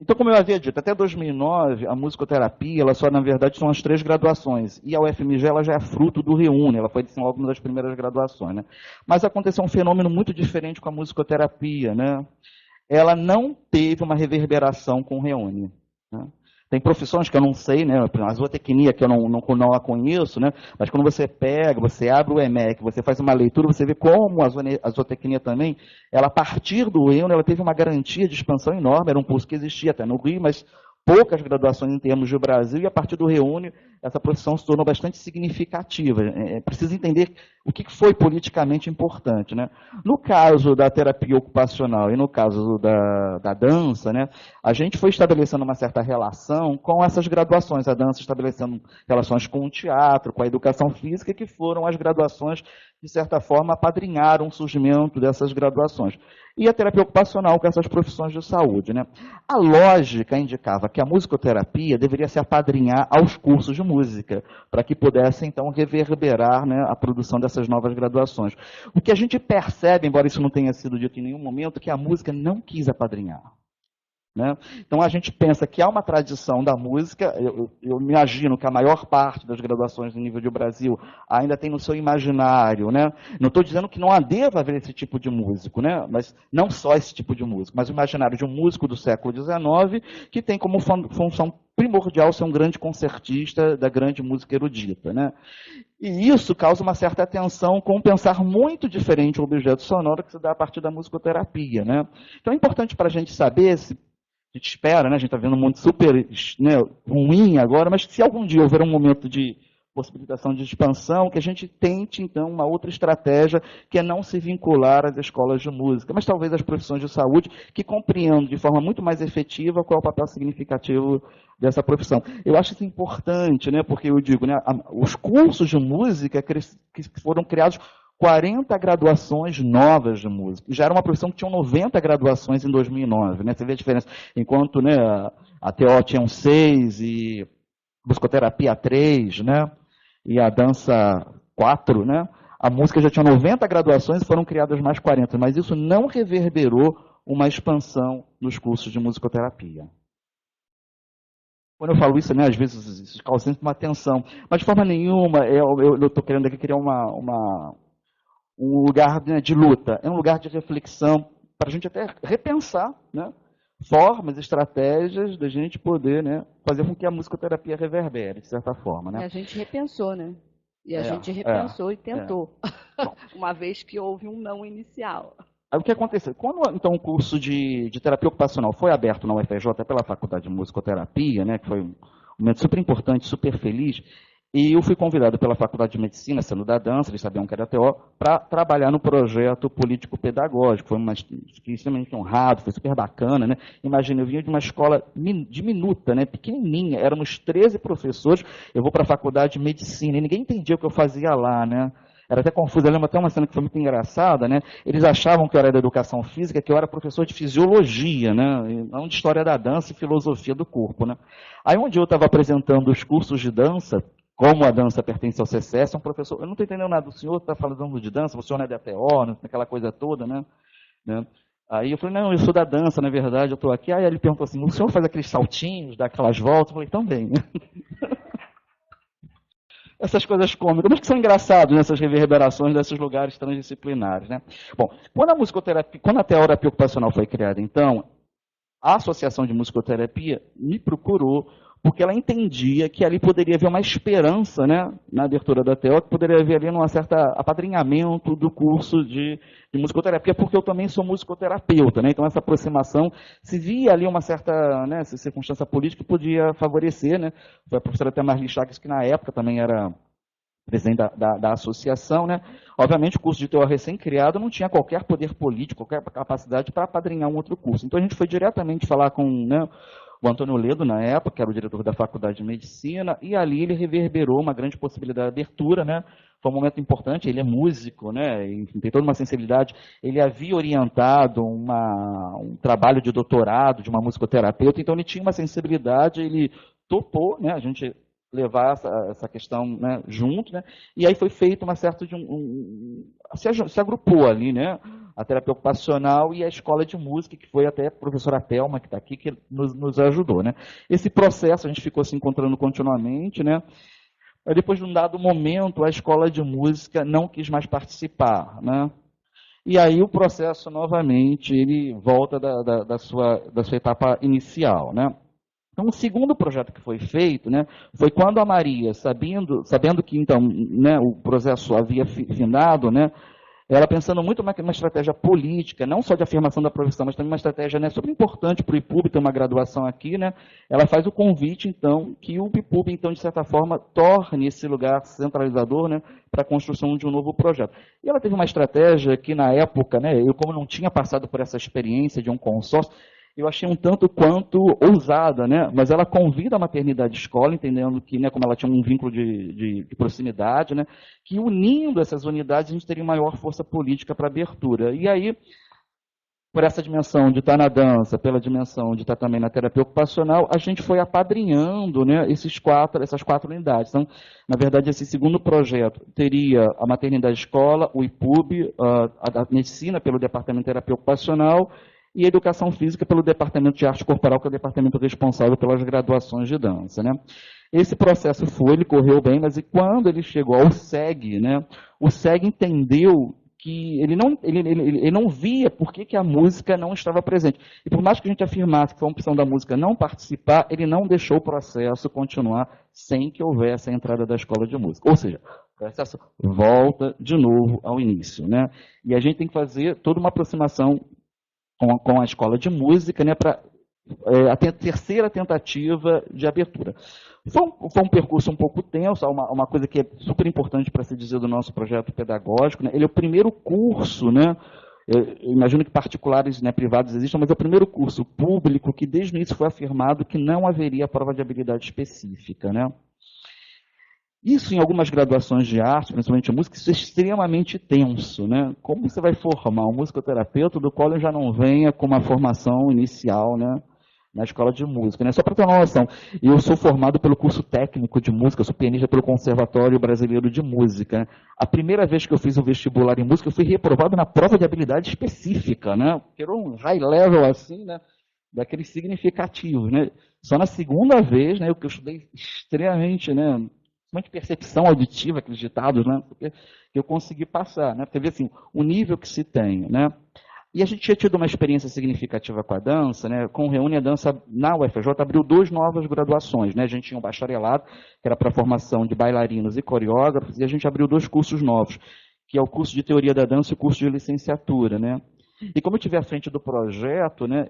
então, como eu havia dito, até 2009, a musicoterapia, ela só, na verdade, são as 3 graduações. E a UFMG, ela já é fruto do Reúne, ela foi assim, uma das primeiras graduações. Né? Mas aconteceu um fenômeno muito diferente com a musicoterapia. Né? Ela não teve uma reverberação com o Reúne. Né? Tem profissões que eu não sei, né? A zootecnia que eu não a conheço, né? Mas quando você pega, você abre o EMEC, você faz uma leitura, você vê como a zootecnia também, ela a partir do Reúne, ela teve uma garantia de expansão enorme, era um curso que existia até no Rio, mas poucas graduações em termos de Brasil, e a partir do Reúne, essa profissão se tornou bastante significativa. Precisa entender o que foi politicamente importante. Né? No caso da terapia ocupacional e no caso da dança, né, a gente foi estabelecendo uma certa relação com essas graduações, a dança estabelecendo relações com o teatro, com a educação física, que foram as graduações de certa forma, apadrinharam o surgimento dessas graduações. E a terapia ocupacional com essas profissões de saúde, né? A lógica indicava que a musicoterapia deveria se apadrinhar aos cursos de música, para que pudesse, então, reverberar, né, a produção dessas novas graduações. O que a gente percebe, embora isso não tenha sido dito em nenhum momento, é que a música não quis apadrinhar. Né? Então a gente pensa que há uma tradição da música, eu imagino que a maior parte das graduações no nível de Brasil ainda tem no seu imaginário, né? Não estou dizendo que não deva haver esse tipo de músico, né? Mas não só esse tipo de músico, mas o imaginário de um músico do século XIX que tem como função primordial ser um grande concertista da grande música erudita. Né? E isso causa uma certa tensão com pensar muito diferente o objeto sonoro que se dá a partir da musicoterapia. Né? Então é importante para a gente saber se a gente espera, né? A gente está vendo um mundo super, né, ruim agora, mas se algum dia houver um momento de possibilitação de expansão, que a gente tente, então, uma outra estratégia, que é não se vincular às escolas de música, mas talvez às profissões de saúde, que compreendam de forma muito mais efetiva qual é o papel significativo dessa profissão. Eu acho isso importante, né, porque eu digo, né, os cursos de música que foram criados 40 graduações novas de música. Já era uma profissão que tinha 90 graduações em 2009. Né? Você vê a diferença. Enquanto, né, a TO tinha 6 e musicoterapia 3, né? E a dança 4, né? A música já tinha 90 graduações e foram criadas mais 40. Mas isso não reverberou uma expansão nos cursos de musicoterapia. Quando eu falo isso, né, às vezes isso causa sempre uma tensão. Mas de forma nenhuma, eu estou querendo aqui criar um lugar, né, de luta, é um lugar de reflexão, para a gente até repensar, né, formas, estratégias da gente poder, né, fazer com que a musicoterapia reverbere, de certa forma. Né? E a gente repensou, né? E a gente repensou e tentou, uma vez que houve um não inicial. Aí, o que aconteceu? Quando então, o curso de terapia ocupacional foi aberto na UFRJ pela Faculdade de Musicoterapia, né, que foi um momento super importante, super feliz, e eu fui convidado pela Faculdade de Medicina, sendo da dança, eles sabiam que era TO, para trabalhar no projeto político-pedagógico. Foi extremamente honrado, foi super bacana. Né? Imagina, eu vinha de uma escola diminuta, né? Pequenininha, éramos 13 professores, eu vou para a Faculdade de Medicina, e ninguém entendia o que eu fazia lá. Né? Era até confuso, eu lembro até uma cena que foi muito engraçada, né? Eles achavam que eu era da educação física, que eu era professor de fisiologia, né? Não de história da dança e filosofia do corpo. Né? Aí um dia eu estava apresentando os cursos de dança, como a dança pertence ao CCS, um professor, eu não estou entendendo nada, o senhor está falando de dança, o senhor não é da TO, né, aquela coisa toda, né? Aí eu falei, não, eu sou da dança, na verdade, eu estou aqui. Aí ele perguntou assim, o senhor faz aqueles saltinhos, dá aquelas voltas? Eu falei, também. Essas coisas cômicas, mas que são engraçados nessas reverberações desses lugares transdisciplinares. Né? Bom, quando a musicoterapia, quando a terapia ocupacional foi criada, então, a Associação de Musicoterapia me procurou porque ela entendia que ali poderia haver uma esperança, né, na abertura da TO, que poderia haver ali um certo apadrinhamento do curso de musicoterapia, porque eu também sou musicoterapeuta. Né, então, essa aproximação, se via ali uma certa, né, circunstância política que podia favorecer. Né, foi a professora Marli Chagas, que na época também era presidente da associação. Né, obviamente, o curso de TO recém-criado não tinha qualquer poder político, qualquer capacidade para apadrinhar um outro curso. Então, a gente foi diretamente falar com, né, o Antônio Ledo, na época, que era o diretor da Faculdade de Medicina, e ali ele reverberou uma grande possibilidade de abertura. Né? Foi um momento importante, ele é músico, né? Enfim, tem toda uma sensibilidade. Ele havia orientado um trabalho de doutorado de uma musicoterapeuta, então ele tinha uma sensibilidade, ele topou, né, a gente levar essa questão, né, junto, né? E aí foi feito uma certa de se agrupou ali, né, a terapia ocupacional e a escola de música, que foi até a professora Thelma, que está aqui, que nos ajudou. Né? Esse processo a gente ficou se encontrando continuamente. Né? Aí, depois de um dado momento, a escola de música não quis mais participar. Né? E aí o processo, novamente, ele volta da sua etapa inicial. Né? Então, o segundo projeto que foi feito, né, foi quando a Maria, sabendo que então, né, o processo havia findado, né, ela pensando muito uma estratégia política, não só de afirmação da profissão, mas também uma estratégia, né, super importante para o IPUB ter uma graduação aqui. Né, ela faz o convite, então, que o IPUB, então, de certa forma, torne esse lugar centralizador, né, para a construção de um novo projeto. E ela teve uma estratégia que, na época, né, eu como não tinha passado por essa experiência de um consórcio, eu achei um tanto quanto ousada, né? Mas ela convida a maternidade escola, entendendo que, né, como ela tinha um vínculo de proximidade, né, que unindo essas unidades a gente teria maior força política para abertura. E aí, por essa dimensão de estar na dança, pela dimensão de estar também na terapia ocupacional, a gente foi apadrinhando, né, essas quatro unidades. Então, na verdade, esse segundo projeto teria a maternidade escola, o IPUB, a medicina pelo departamento de terapia ocupacional e a educação física pelo departamento de arte corporal, que é o departamento responsável pelas graduações de dança, né. Esse processo ele correu bem, mas quando ele chegou ao SEG, né, o SEG entendeu que ele não via por que a música não estava presente. E por mais que a gente afirmasse que foi uma opção da música não participar, ele não deixou o processo continuar sem que houvesse a entrada da escola de música. Ou seja, o processo volta de novo ao início, né? E a gente tem que fazer toda uma aproximação com a escola de música, né, para a terceira tentativa de abertura. Foi um percurso um pouco tenso, uma coisa que é super importante para se dizer do nosso projeto pedagógico, né? Ele é o primeiro curso, né? Eu imagino que particulares, né, privados existam, mas é o primeiro curso público que desde o início foi afirmado que não haveria prova de habilidade específica, né? Isso em algumas graduações de arte, principalmente música, isso é extremamente tenso, né? Como você vai formar um musicoterapeuta do qual ele já não venha com uma formação inicial, né, na escola de música, né? Só para ter uma noção, eu sou formado pelo curso técnico de música, eu sou pianista pelo Conservatório Brasileiro de Música, né? A primeira vez que eu fiz o vestibular em música, eu fui reprovado na prova de habilidade específica, né? Que era um high level assim, né, daqueles significativos, né? Só na segunda vez, né, que eu estudei extremamente, né, de percepção auditiva, aqueles ditados, né, porque eu consegui passar, né? Porque vê assim, o nível que se tem, né? E a gente tinha tido uma experiência significativa com a dança, né? Com o Reúne a Dança na UFJ, abriu 2 novas graduações, né? A gente tinha um bacharelado, que era para a formação de bailarinos e coreógrafos, e a gente abriu 2 cursos novos, que é o curso de Teoria da Dança e o curso de Licenciatura, né? E como eu estive à frente do projeto, né,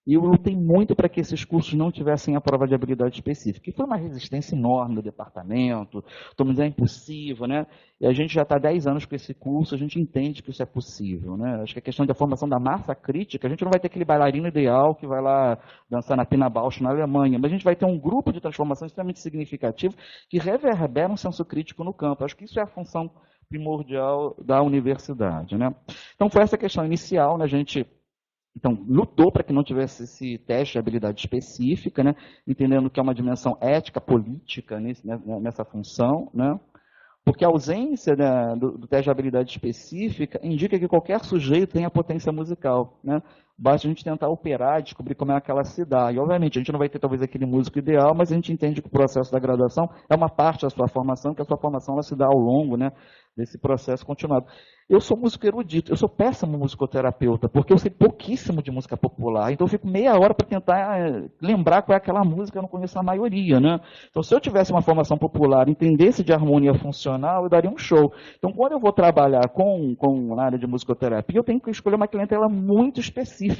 eu lutei muito para que esses cursos não tivessem a prova de habilidade específica. E foi uma resistência enorme do departamento, todo mundo é impossível, né? E a gente já está há 10 anos com esse curso, a gente entende que isso é possível, né? Acho que a questão da formação da massa crítica, a gente não vai ter aquele bailarino ideal que vai lá dançar na Pina Bausch na Alemanha, mas a gente vai ter um grupo de transformação extremamente significativo que reverbera um senso crítico no campo. Acho que isso é a função primordial da universidade, né? Então foi essa questão inicial, né? A gente lutou para que não tivesse esse teste de habilidade específica, né, entendendo que é uma dimensão ética, política nessa função, né, porque a ausência, né, do teste de habilidade específica indica que qualquer sujeito tem a potência musical, né. Basta a gente tentar operar e descobrir como é que ela se dá. E, obviamente, a gente não vai ter, talvez, aquele músico ideal, mas a gente entende que o processo da graduação é uma parte da sua formação, que a sua formação ela se dá ao longo, né, desse processo continuado. Eu sou músico erudito, eu sou péssimo musicoterapeuta, porque eu sei pouquíssimo de música popular, então eu fico meia hora para tentar lembrar qual é aquela música, eu não conheço a maioria, né? Então, se eu tivesse uma formação popular, entendesse de harmonia funcional, eu daria um show. Então, quando eu vou trabalhar na área de musicoterapia, eu tenho que escolher uma clientela muito específica,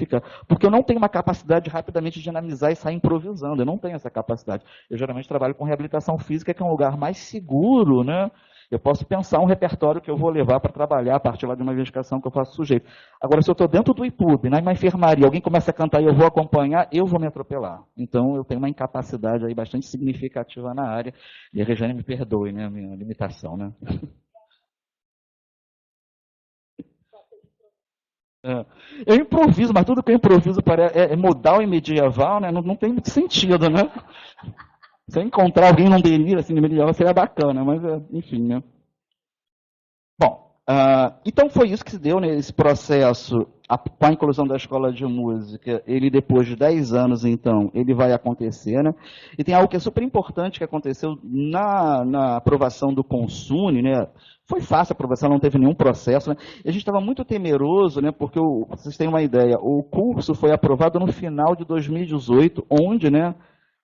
porque eu não tenho uma capacidade de rapidamente dinamizar e sair improvisando, eu não tenho essa capacidade. Eu geralmente trabalho com reabilitação física, que é um lugar mais seguro, né? Eu posso pensar um repertório que eu vou levar para trabalhar a partir lá de uma investigação que eu faço sujeito. Agora, se eu estou dentro do IPUB, na enfermaria, alguém começa a cantar e eu vou acompanhar, eu vou me atropelar. Então, eu tenho uma incapacidade aí bastante significativa na área. E a Regiane me perdoe, né, a minha limitação, né? Eu improviso, mas tudo que eu improviso é modal e medieval, né? Não tem muito sentido, né? Se eu encontrar alguém num delírio assim no medieval, seria bacana, mas enfim, né? Bom, então foi isso que se deu nesse processo, com a inclusão da escola de música. Ele, depois de 10 anos, então, ele vai acontecer, né? E tem algo que é super importante que aconteceu na aprovação do Consune, né? Foi fácil a aprovação, não teve nenhum processo, né? E a gente estava muito temeroso, né? Porque, vocês têm uma ideia, o curso foi aprovado no final de 2018, onde, né,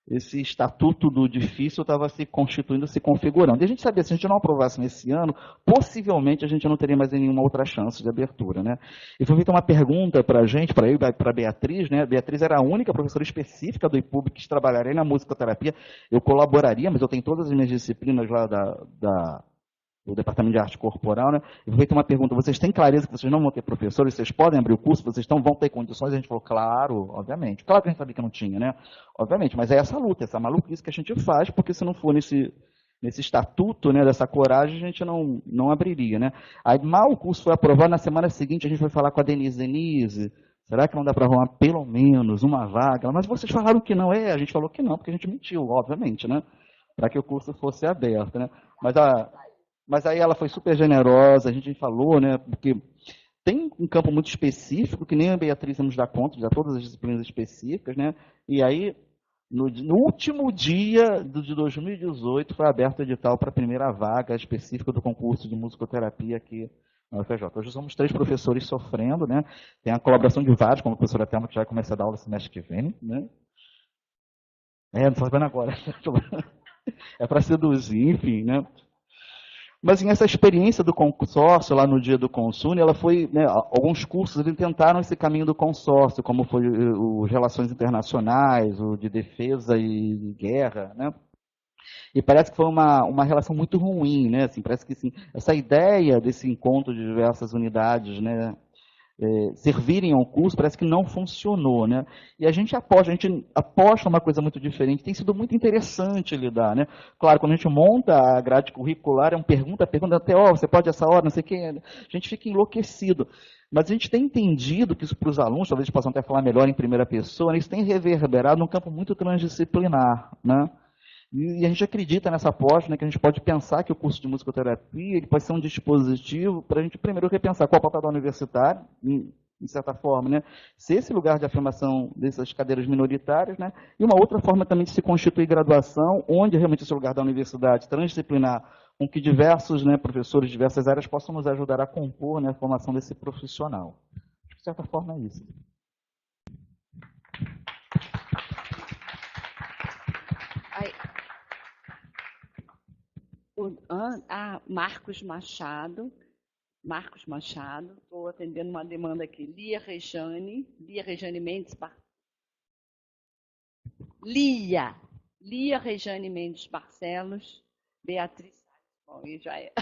esse estatuto do difícil estava se constituindo, se configurando. E a gente sabia, se a gente não aprovasse nesse ano, possivelmente a gente não teria mais nenhuma outra chance de abertura, né? E foi feita uma pergunta para a gente, para eu e para a Beatriz, né? A Beatriz era a única professora específica do IPUB que trabalharia na musicoterapia. Eu colaboraria, mas eu tenho todas as minhas disciplinas lá da do Departamento de Arte Corporal, né? Eu vou ter uma pergunta, vocês têm clareza que vocês não vão ter professores, vocês podem abrir o curso, vocês vão ter condições? A gente falou, claro, obviamente. Claro que a gente sabia que não tinha, né? Obviamente, mas é essa luta, essa maluquice que a gente faz, porque se não for nesse estatuto, né, dessa coragem, a gente não abriria, né? Aí, mal o curso foi aprovado, na semana seguinte a gente foi falar com a Denise, será que não dá para arrumar pelo menos uma vaga? Mas vocês falaram que não, a gente falou que não, porque a gente mentiu, obviamente, né? Para que o curso fosse aberto, né? Mas aí ela foi super generosa, a gente falou, né? Porque tem um campo muito específico, que nem a Beatriz nos dá conta, de dar todas as disciplinas específicas, né? E aí, no último dia de 2018, foi aberto o edital para a primeira vaga específica do concurso de musicoterapia aqui na UFRJ. Hoje somos 3 professores sofrendo, né? Tem a colaboração de vários, como a professora Thelma, que já vai começar a dar aula semestre que vem, né? Não estou sabendo agora. É para seduzir, enfim, né? Mas essa experiência do consórcio, lá no dia do Consune, ela foi, né, alguns cursos eles tentaram esse caminho do consórcio, como foi os Relações Internacionais, o de Defesa e Guerra, né? E parece que foi uma relação muito ruim, né? Assim, parece que assim, essa ideia desse encontro de diversas unidades, né, servirem ao curso, parece que não funcionou, né? E a gente aposta uma coisa muito diferente, tem sido muito interessante lidar, né? Claro, quando a gente monta a grade curricular, pergunta até, você pode essa hora, não sei o quê, a gente fica enlouquecido. Mas a gente tem entendido que isso para os alunos, talvez eles possam até falar melhor em primeira pessoa, né, isso tem reverberado num campo muito transdisciplinar, né? E a gente acredita nessa aposta, né, que a gente pode pensar que o curso de musicoterapia ele pode ser um dispositivo para a gente primeiro repensar qual é o papel da universitária, em certa forma, né, ser esse lugar de afirmação dessas cadeiras minoritárias, né, e uma outra forma também de se constituir graduação, onde realmente esse lugar da universidade transdisciplinar, com que diversos, né, professores de diversas áreas possam nos ajudar a compor, né, a formação desse profissional. De certa forma é isso. Marcos Machado, estou atendendo uma demanda aqui. Lia Rejane Mendes Barcelos, Beatriz. Bom, e já é.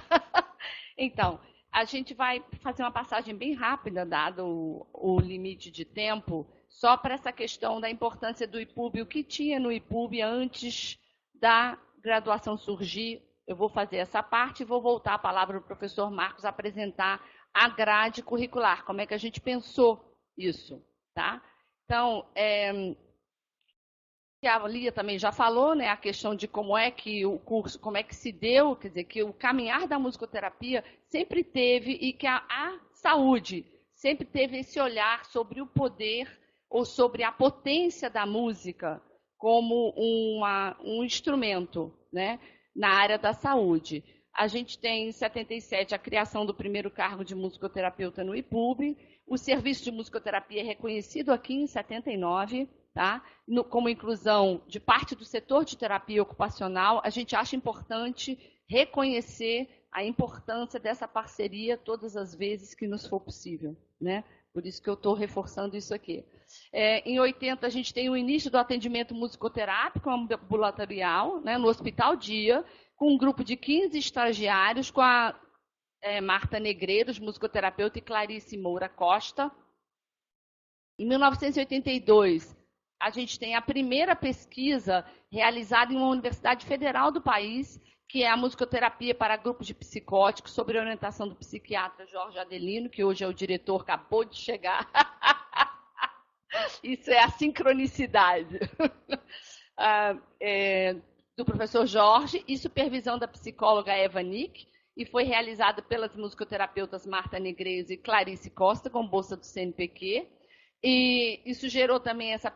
Então, a gente vai fazer uma passagem bem rápida, dado o limite de tempo, só para essa questão da importância do IPUB, o que tinha no IPUB antes da graduação surgir. Eu vou fazer essa parte e vou voltar a palavra para o professor Marcos apresentar a grade curricular, como é que a gente pensou isso, tá? Então, a Lia também já falou, né, a questão de como é que o curso, como é que se deu, quer dizer, que o caminhar da musicoterapia sempre teve, e que a saúde sempre teve esse olhar sobre o poder ou sobre a potência da música como um instrumento, né, na área da saúde. A gente tem, em 77, a criação do primeiro cargo de musicoterapeuta no IPUB. O serviço de musicoterapia é reconhecido aqui em 79, tá? Como inclusão de parte do setor de terapia ocupacional. A gente acha importante reconhecer a importância dessa parceria todas as vezes que nos for possível, né? Por isso que eu estou reforçando isso aqui. Em 80, a gente tem o início do atendimento musicoterápico ambulatorial, né, no Hospital Dia, com um grupo de 15 estagiários, com a Marta Negreiros, musicoterapeuta, e Clarice Moura Costa. Em 1982, a gente tem a primeira pesquisa realizada em uma universidade federal do país, que é a musicoterapia para grupos de psicóticos, sob a orientação do psiquiatra Jorge Adelino, que hoje é o diretor, acabou de chegar. Isso é a sincronicidade. Do professor Jorge, e supervisão da psicóloga Eva Nick, e foi realizado pelas musicoterapeutas Marta Negreiros e Clarice Costa, com bolsa do CNPq. E isso gerou também essa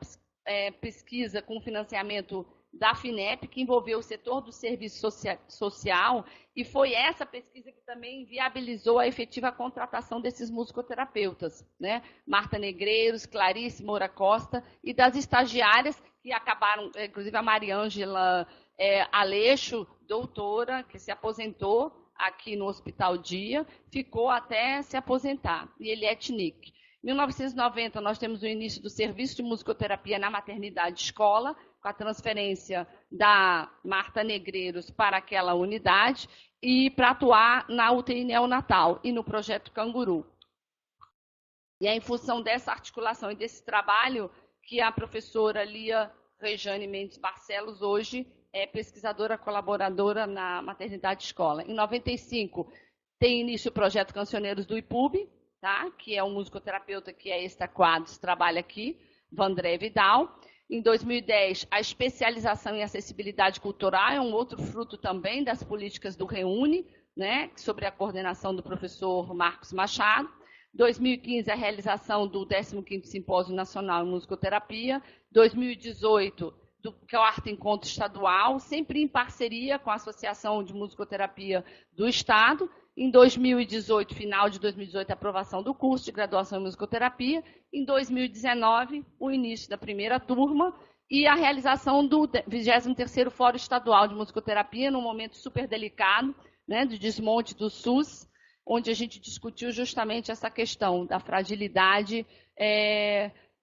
pesquisa com financiamento da FINEP, que envolveu o setor do serviço social, e foi essa pesquisa que também viabilizou a efetiva contratação desses musicoterapeutas, né? Marta Negreiros, Clarice Moura Costa, e das estagiárias que acabaram, inclusive a Mariângela Aleixo, doutora, que se aposentou aqui no Hospital Dia, ficou até se aposentar, e Eliette Nick. Em 1990, nós temos o início do serviço de musicoterapia na maternidade escola, com a transferência da Marta Negreiros para aquela unidade e para atuar na UTI neonatal e no projeto Canguru. E é em função dessa articulação e desse trabalho que a professora Lia Rejane Mendes Barcelos hoje é pesquisadora colaboradora na Maternidade Escola. Em 95, tem início o projeto Cancioneiros do IPUB, tá? Que é um musicoterapeuta que é Quadros, trabalha aqui, Vandré Vidal. Em 2010, a especialização em acessibilidade cultural é um outro fruto também das políticas do Reúne, né? Sobre a coordenação do professor Marcos Machado. 2015, a realização do 15º Simpósio Nacional em Musicoterapia. 2018, do Quarto Encontro Estadual, sempre em parceria com a Associação de Musicoterapia do Estado. Em 2018, final de 2018, a aprovação do curso de graduação em musicoterapia. Em 2019, o início da primeira turma e a realização do 23º Fórum Estadual de Musicoterapia, num momento super delicado, né, de desmonte do SUS, onde a gente discutiu justamente essa questão da fragilidade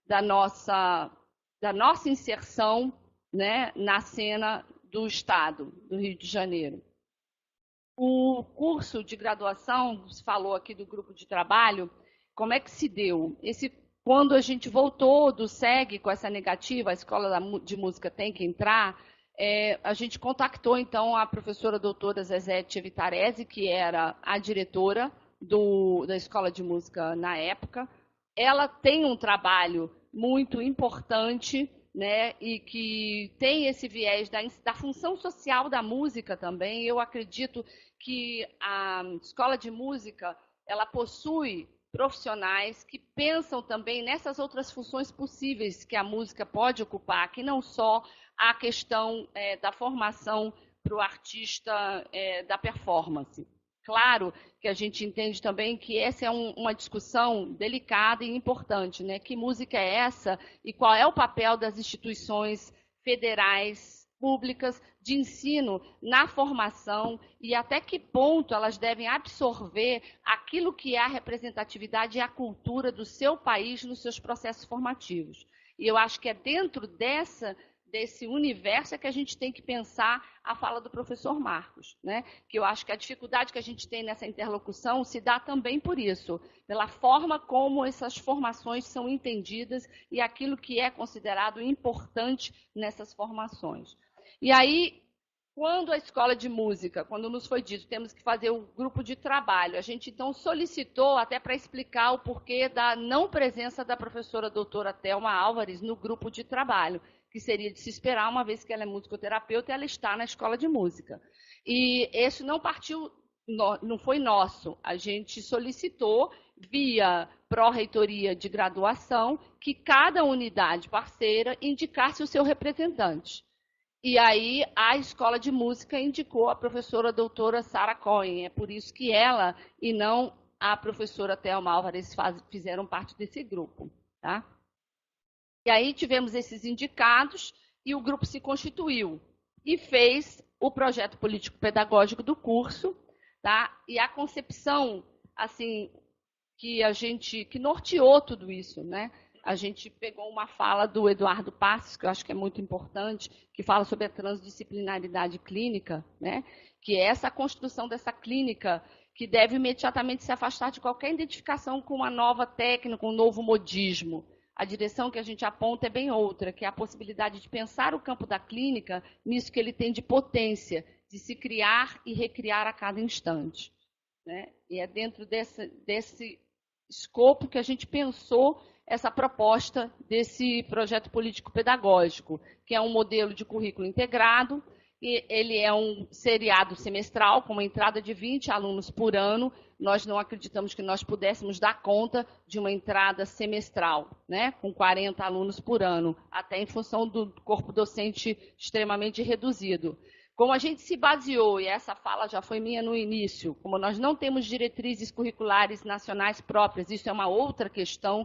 da nossa inserção, né, na cena do Estado, do Rio de Janeiro. O curso de graduação, se falou aqui do grupo de trabalho, como é que se deu? Quando a gente voltou do SEG com essa negativa, a Escola de Música tem que entrar, a gente contactou, então, a professora doutora Zezete Vitarese, que era a diretora da Escola de Música na época. Ela tem um trabalho muito importante, né, e que tem esse viés da função social da música também. Eu acredito que a Escola de Música ela possui profissionais que pensam também nessas outras funções possíveis que a música pode ocupar, que não só a questão da formação para o artista da performance. Claro que a gente entende também que essa é uma discussão delicada e importante, né? Que música é essa e qual é o papel das instituições federais, públicas, de ensino na formação e até que ponto elas devem absorver aquilo que é a representatividade e a cultura do seu país nos seus processos formativos. E eu acho que é dentro desse universo é que a gente tem que pensar a fala do professor Marcos, né? Que eu acho que a dificuldade que a gente tem nessa interlocução se dá também por isso, pela forma como essas formações são entendidas e aquilo que é considerado importante nessas formações. E aí, quando a Escola de Música, quando nos foi dito, temos que fazer o grupo de trabalho, a gente então solicitou até para explicar o porquê da não presença da professora doutora Thelma Álvares no grupo de trabalho, que seria de se esperar, uma vez que ela é musicoterapeuta e ela está na Escola de Música. E isso não partiu, não foi nosso. A gente solicitou, via pró-reitoria de graduação, que cada unidade parceira indicasse o seu representante. E aí a Escola de Música indicou a professora doutora Sara Cohen. É por isso que ela e não a professora Thelma Álvares fizeram parte desse grupo, tá? E aí tivemos esses indicados e o grupo se constituiu e fez o projeto político-pedagógico do curso, tá? E a concepção, assim, que norteou tudo isso, né? A gente pegou uma fala do Eduardo Passos, que eu acho que é muito importante, que fala sobre a transdisciplinaridade clínica, né? Que é essa construção dessa clínica que deve imediatamente se afastar de qualquer identificação com uma nova técnica, um novo modismo. A direção que a gente aponta é bem outra, que é a possibilidade de pensar o campo da clínica nisso que ele tem de potência, de se criar e recriar a cada instante, né? E é dentro desse escopo que a gente pensou essa proposta desse projeto político-pedagógico, que é um modelo de currículo integrado, e ele é um seriado semestral, com uma entrada de 20 alunos por ano. Nós não acreditamos que nós pudéssemos dar conta de uma entrada semestral, né, com 40 alunos por ano, até em função do corpo docente extremamente reduzido. Como a gente se baseou, e essa fala já foi minha no início, como nós não temos diretrizes curriculares nacionais próprias, isso é uma outra questão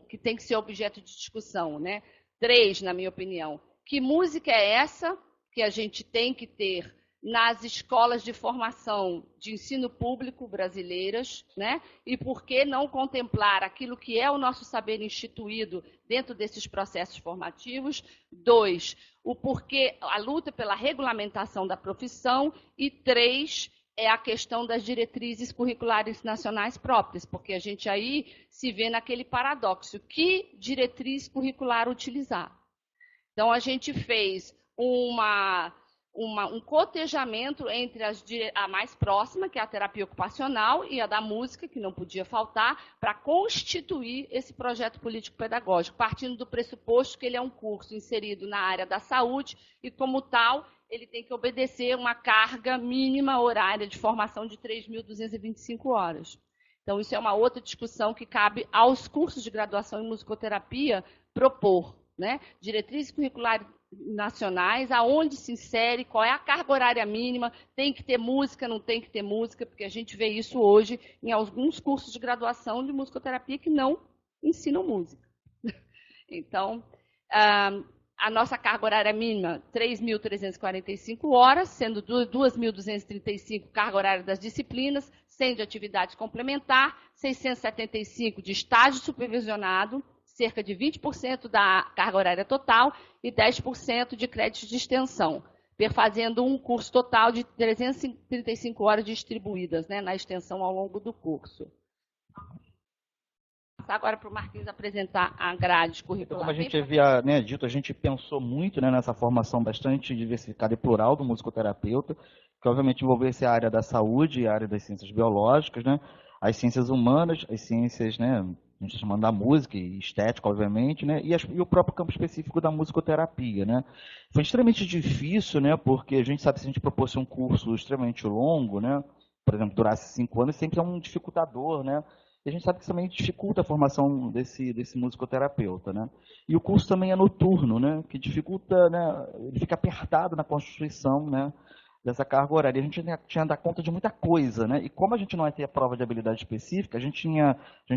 que tem que ser objeto de discussão, né? 3, na minha opinião. Que música é essa que a gente tem que ter nas escolas de formação de ensino público brasileiras, né? E por que não contemplar aquilo que é o nosso saber instituído dentro desses processos formativos? 2, o porquê a luta pela regulamentação da profissão. E 3, é a questão das diretrizes curriculares nacionais próprias, porque a gente aí se vê naquele paradoxo. Que diretriz curricular utilizar? Então, a gente fez um cotejamento entre a mais próxima, que é a terapia ocupacional, e a da música, que não podia faltar, para constituir esse projeto político-pedagógico, partindo do pressuposto que ele é um curso inserido na área da saúde e, como tal, ele tem que obedecer uma carga mínima horária de formação de 3.225 horas. Então, isso é uma outra discussão que cabe aos cursos de graduação em musicoterapia propor, né? Diretrizes curriculares nacionais, aonde se insere, qual é a carga horária mínima, tem que ter música, não tem que ter música, porque a gente vê isso hoje em alguns cursos de graduação de musicoterapia que não ensinam música. Então, a nossa carga horária mínima, 3.345 horas, sendo 2.235 carga horária das disciplinas, 100 de atividade complementar, 675 de estágio supervisionado, cerca de 20% da carga horária total e 10% de créditos de extensão, fazendo um curso total de 335 horas distribuídas, né, na extensão ao longo do curso. Vou passar agora para o Marquinhos apresentar a grade curricular. Então, como a gente havia, né, dito, a gente pensou muito, né, nessa formação bastante diversificada e plural do musicoterapeuta, que obviamente envolvesse a área da saúde e a área das ciências biológicas, né, as ciências humanas, as ciências, né, a gente está chamando da música e estética, obviamente, né? E o próprio campo específico da musicoterapia, né? Foi extremamente difícil, né? Porque a gente sabe que se a gente propôs um curso extremamente longo, né? Por exemplo, durasse 5 anos, sempre é um dificultador, né? E a gente sabe que isso também dificulta a formação desse musicoterapeuta, né? E o curso também é noturno, né? Que dificulta, né? Ele fica apertado na constituição, né? Dessa carga horária. A gente tinha que dar conta de muita coisa, né? E como a gente não ia ter a prova de habilidade específica, a gente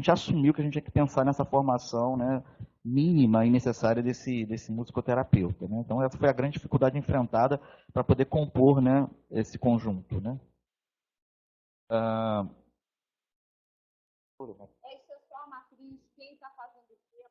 assumiu que a gente tinha que pensar nessa formação, né, mínima e necessária desse musicoterapeuta, né? Então essa foi a grande dificuldade enfrentada para poder compor, né, esse conjunto, né? Essa é só a matriz, quem está fazendo o quê?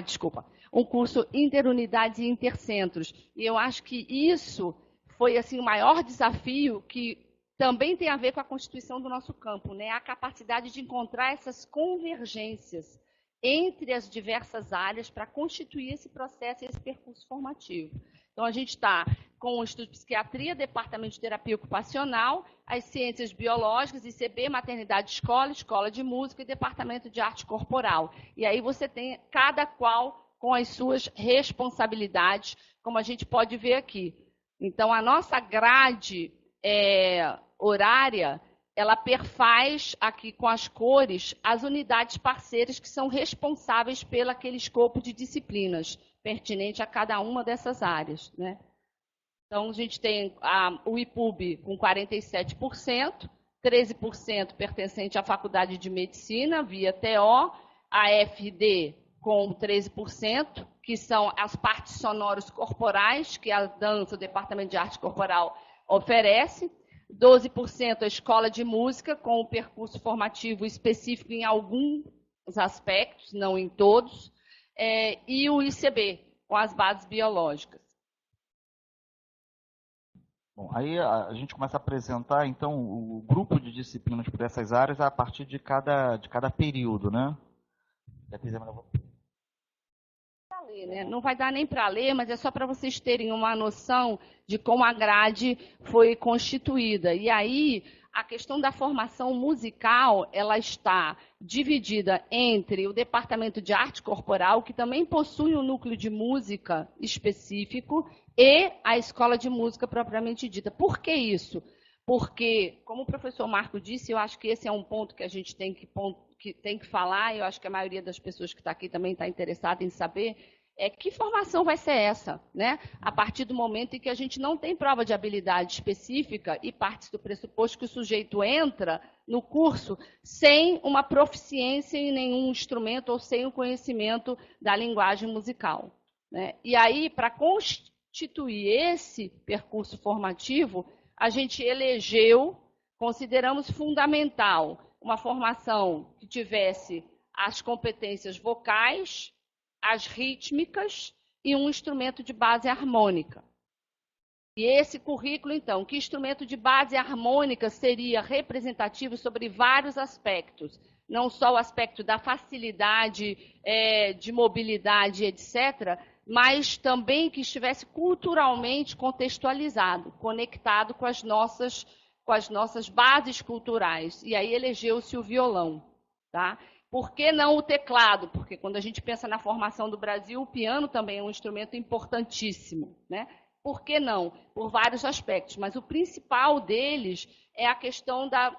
Desculpa. Um curso interunidades e intercentros. E eu acho que isso foi assim, o maior desafio, que também tem a ver com a constituição do nosso campo, né? A capacidade de encontrar essas convergências entre as diversas áreas para constituir esse processo e esse percurso formativo. Então, a gente está com o Instituto de Psiquiatria, Departamento de Terapia Ocupacional, as Ciências Biológicas, ICB, Maternidade Escola, Escola de Música e Departamento de Arte Corporal. E aí você tem cada qual com as suas responsabilidades, como a gente pode ver aqui. Então, a nossa grade horária, ela perfaz aqui com as cores as unidades parceiras que são responsáveis pelo aquele escopo de disciplinas pertinente a cada uma dessas áreas, né? Então, a gente tem o IPUB com 47%, 13% pertencente à Faculdade de Medicina, via TO, a FD com 13%, que são as partes sonoras corporais, que a dança, o Departamento de Arte Corporal oferece, 12% a Escola de Música, com o percurso formativo específico em alguns aspectos, não em todos, e o ICB, com as bases biológicas. Bom, aí a gente começa a apresentar, então, o grupo de disciplinas por essas áreas a partir de cada período, né? Não vai dar nem para ler, mas é só para vocês terem uma noção de como a grade foi constituída. E aí, a questão da formação musical, ela está dividida entre o Departamento de Arte Corporal, que também possui um núcleo de música específico, e a Escola de Música propriamente dita. Por que isso? Porque, como o professor Marco disse, eu acho que esse é um ponto que a gente tem que falar, e eu acho que a maioria das pessoas que está aqui também está interessada em saber, que formação vai ser essa, né? A partir do momento em que a gente não tem prova de habilidade específica e parte do pressuposto que o sujeito entra no curso sem uma proficiência em nenhum instrumento ou sem o conhecimento da linguagem musical, né? E aí, para constituir esse percurso formativo, a gente elegeu, consideramos fundamental, uma formação que tivesse as competências vocais, as rítmicas e um instrumento de base harmônica. E esse currículo, então, que instrumento de base harmônica seria representativo sobre vários aspectos, não só o aspecto da facilidade de mobilidade, etc., mas também que estivesse culturalmente contextualizado, conectado com as nossas bases culturais. E aí elegeu-se o violão, tá? Por que não o teclado? Porque quando a gente pensa na formação do Brasil, o piano também é um instrumento importantíssimo, né? Por que não? Por vários aspectos, mas o principal deles é a questão da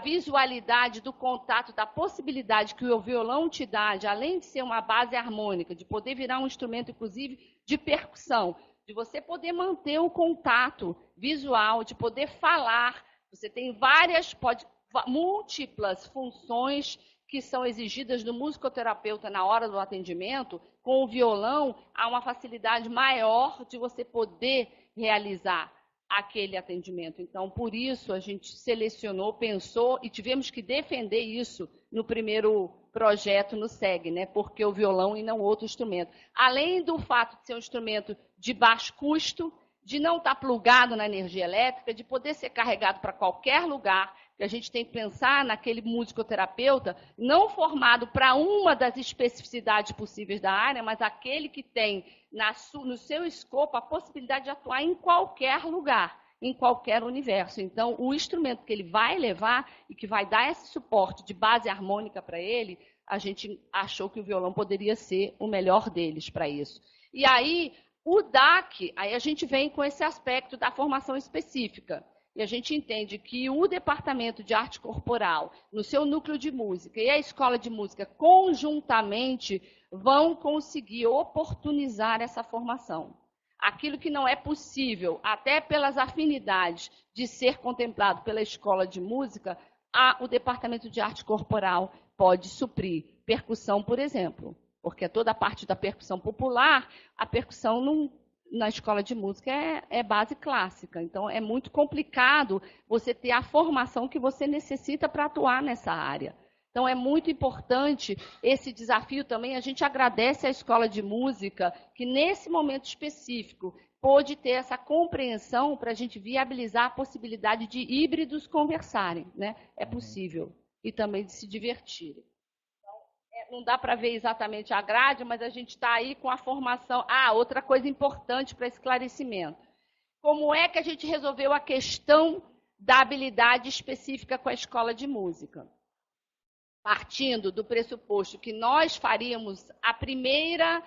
visualidade, do contato, da possibilidade que o violão te dá, de, além de ser uma base harmônica, de poder virar um instrumento, inclusive, de percussão, de você poder manter o contato visual, de poder falar. Você tem múltiplas funções que são exigidas do musicoterapeuta na hora do atendimento. Com o violão, há uma facilidade maior de você poder realizar aquele atendimento. Então, por isso, a gente selecionou, pensou e tivemos que defender isso no primeiro projeto no SEG, né? Porque o violão e não outro instrumento. Além do fato de ser um instrumento de baixo custo, de não estar plugado na energia elétrica, de poder ser carregado para qualquer lugar, que a gente tem que pensar naquele musicoterapeuta não formado para uma das especificidades possíveis da área, mas aquele que tem no seu escopo a possibilidade de atuar em qualquer lugar, em qualquer universo. Então, o instrumento que ele vai levar e que vai dar esse suporte de base harmônica para ele, a gente achou que o violão poderia ser o melhor deles para isso. E aí, o DAC, aí a gente vem com esse aspecto da formação específica. E a gente entende que o Departamento de Arte Corporal, no seu núcleo de música, e a Escola de Música, conjuntamente, vão conseguir oportunizar essa formação. Aquilo que não é possível, até pelas afinidades de ser contemplado pela Escola de Música, o Departamento de Arte Corporal pode suprir. Percussão, por exemplo, porque toda a parte da percussão popular, a percussão na escola de música é base clássica. Então, é muito complicado você ter a formação que você necessita para atuar nessa área. Então, é muito importante esse desafio também. A gente agradece à Escola de Música que, nesse momento específico, pôde ter essa compreensão para a gente viabilizar a possibilidade de híbridos conversarem, né? É possível. E também de se divertirem. Não dá para ver exatamente a grade, mas a gente está aí com a formação. Outra coisa importante para esclarecimento. Como é que a gente resolveu a questão da habilidade específica com a escola de música? Partindo do pressuposto que nós faríamos a primeira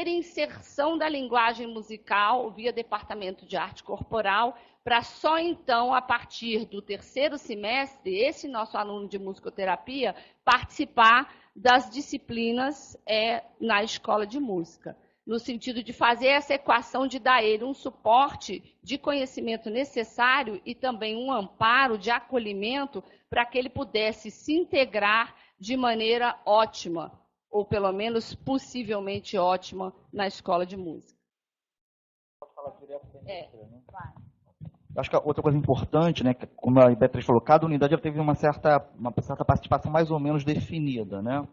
inserção da linguagem musical via Departamento de Arte Corporal, para só então, a partir do terceiro semestre, esse nosso aluno de musicoterapia participar das disciplinas na escola de música, no sentido de fazer essa equação de dar a ele um suporte de conhecimento necessário e também um amparo de acolhimento para que ele pudesse se integrar de maneira ótima, ou pelo menos possivelmente ótima, na escola de música. Pode falar direto da indústria, né? Acho que a outra coisa importante, né, que, como a Beatriz falou, cada unidade já teve uma certa participação mais ou menos definida, né?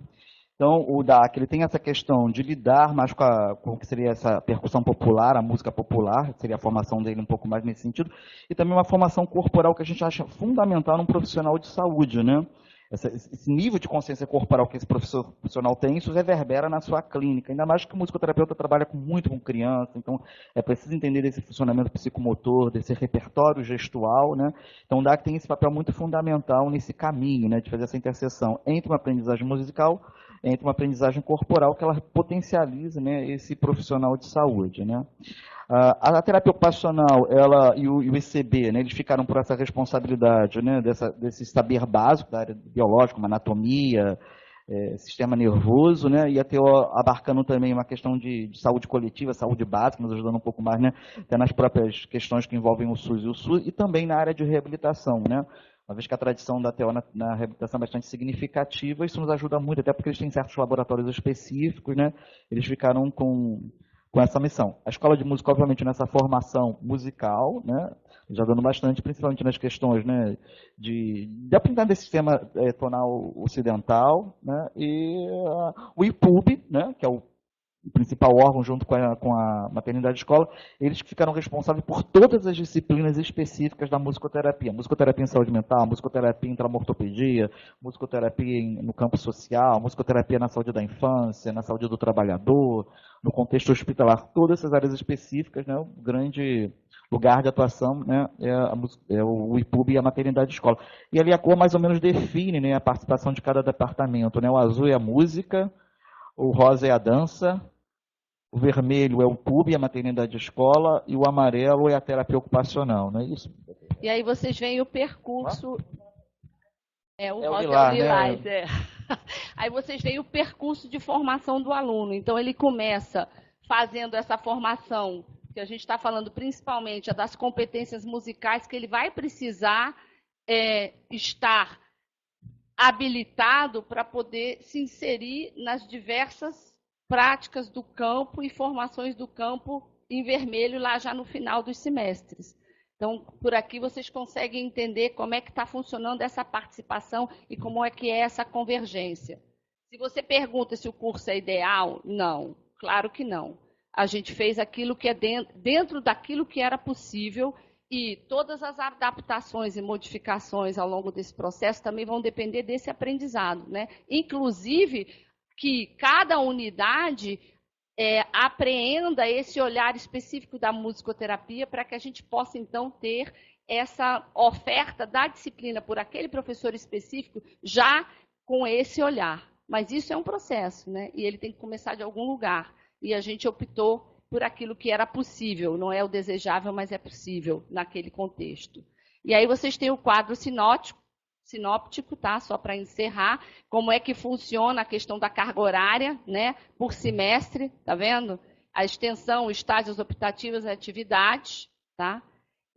Então, o DAC ele tem essa questão de lidar mais com o que seria essa percussão popular, a música popular, seria a formação dele um pouco mais nesse sentido, e também uma formação corporal que a gente acha fundamental num profissional de saúde, né? Esse nível de consciência corporal que esse profissional tem, isso reverbera na sua clínica. Ainda mais que o musicoterapeuta trabalha muito com criança, então é preciso entender desse funcionamento psicomotor, desse repertório gestual, né? Então o DAC tem esse papel muito fundamental nesse caminho, né, de fazer essa interseção entre uma aprendizagem musical, entre uma aprendizagem corporal, que ela potencializa, né, esse profissional de saúde, né? A terapia ocupacional e o ICB, né, eles ficaram por essa responsabilidade, né, desse saber básico da área biológica, como anatomia, sistema nervoso, né? E a TO abarcando também uma questão de saúde coletiva, saúde básica, nos ajudando um pouco mais, né? Até nas próprias questões que envolvem o SUS e o SUS, e também na área de reabilitação, né? Uma vez que a tradição da TO na reabilitação é bastante significativa, isso nos ajuda muito, até porque eles têm certos laboratórios específicos, né? Eles ficaram com essa missão. A escola de música, obviamente, nessa formação musical, né? Já dando bastante, principalmente nas questões, né, de aprender desse sistema tonal ocidental, né? E o IPUB, né? Que é o principal órgão, junto com a maternidade escola, eles que ficaram responsáveis por todas as disciplinas específicas da musicoterapia. Musicoterapia em saúde mental, musicoterapia em traumortopedia, musicoterapia no campo social, musicoterapia na saúde da infância, na saúde do trabalhador, no contexto hospitalar. Todas essas áreas específicas, né, o grande lugar de atuação, né, é o IPUB e a maternidade escola. E ali a cor mais ou menos define, né, a participação de cada departamento. Né? O azul é a música, o rosa é a dança, o vermelho é o PUB e a maternidade escola, e o amarelo é a terapia ocupacional, não é isso? E aí vocês veem o percurso... o rosa lilás, é o lilás, né? Aí vocês veem o percurso de formação do aluno. Então, ele começa fazendo essa formação, que a gente está falando principalmente das competências musicais, que ele vai precisar estar habilitado para poder se inserir nas diversas práticas do campo e formações do campo em vermelho lá já no final dos semestres. Então, por aqui vocês conseguem entender como é que está funcionando essa participação e como é que é essa convergência. Se você pergunta se o curso é ideal, não, claro que não. A gente fez aquilo que é dentro daquilo que era possível e todas as adaptações e modificações ao longo desse processo também vão depender desse aprendizado, né? Inclusive, que cada unidade apreenda esse olhar específico da musicoterapia para que a gente possa, então, ter essa oferta da disciplina por aquele professor específico já com esse olhar. Mas isso é um processo, né? E ele tem que começar de algum lugar. E a gente optou por aquilo que era possível. Não é o desejável, mas é possível naquele contexto. E aí vocês têm o quadro sinóptico, tá? Só para encerrar, como é que funciona a questão da carga horária, né? Por semestre, tá vendo? A extensão, estágios optativos e atividades, tá?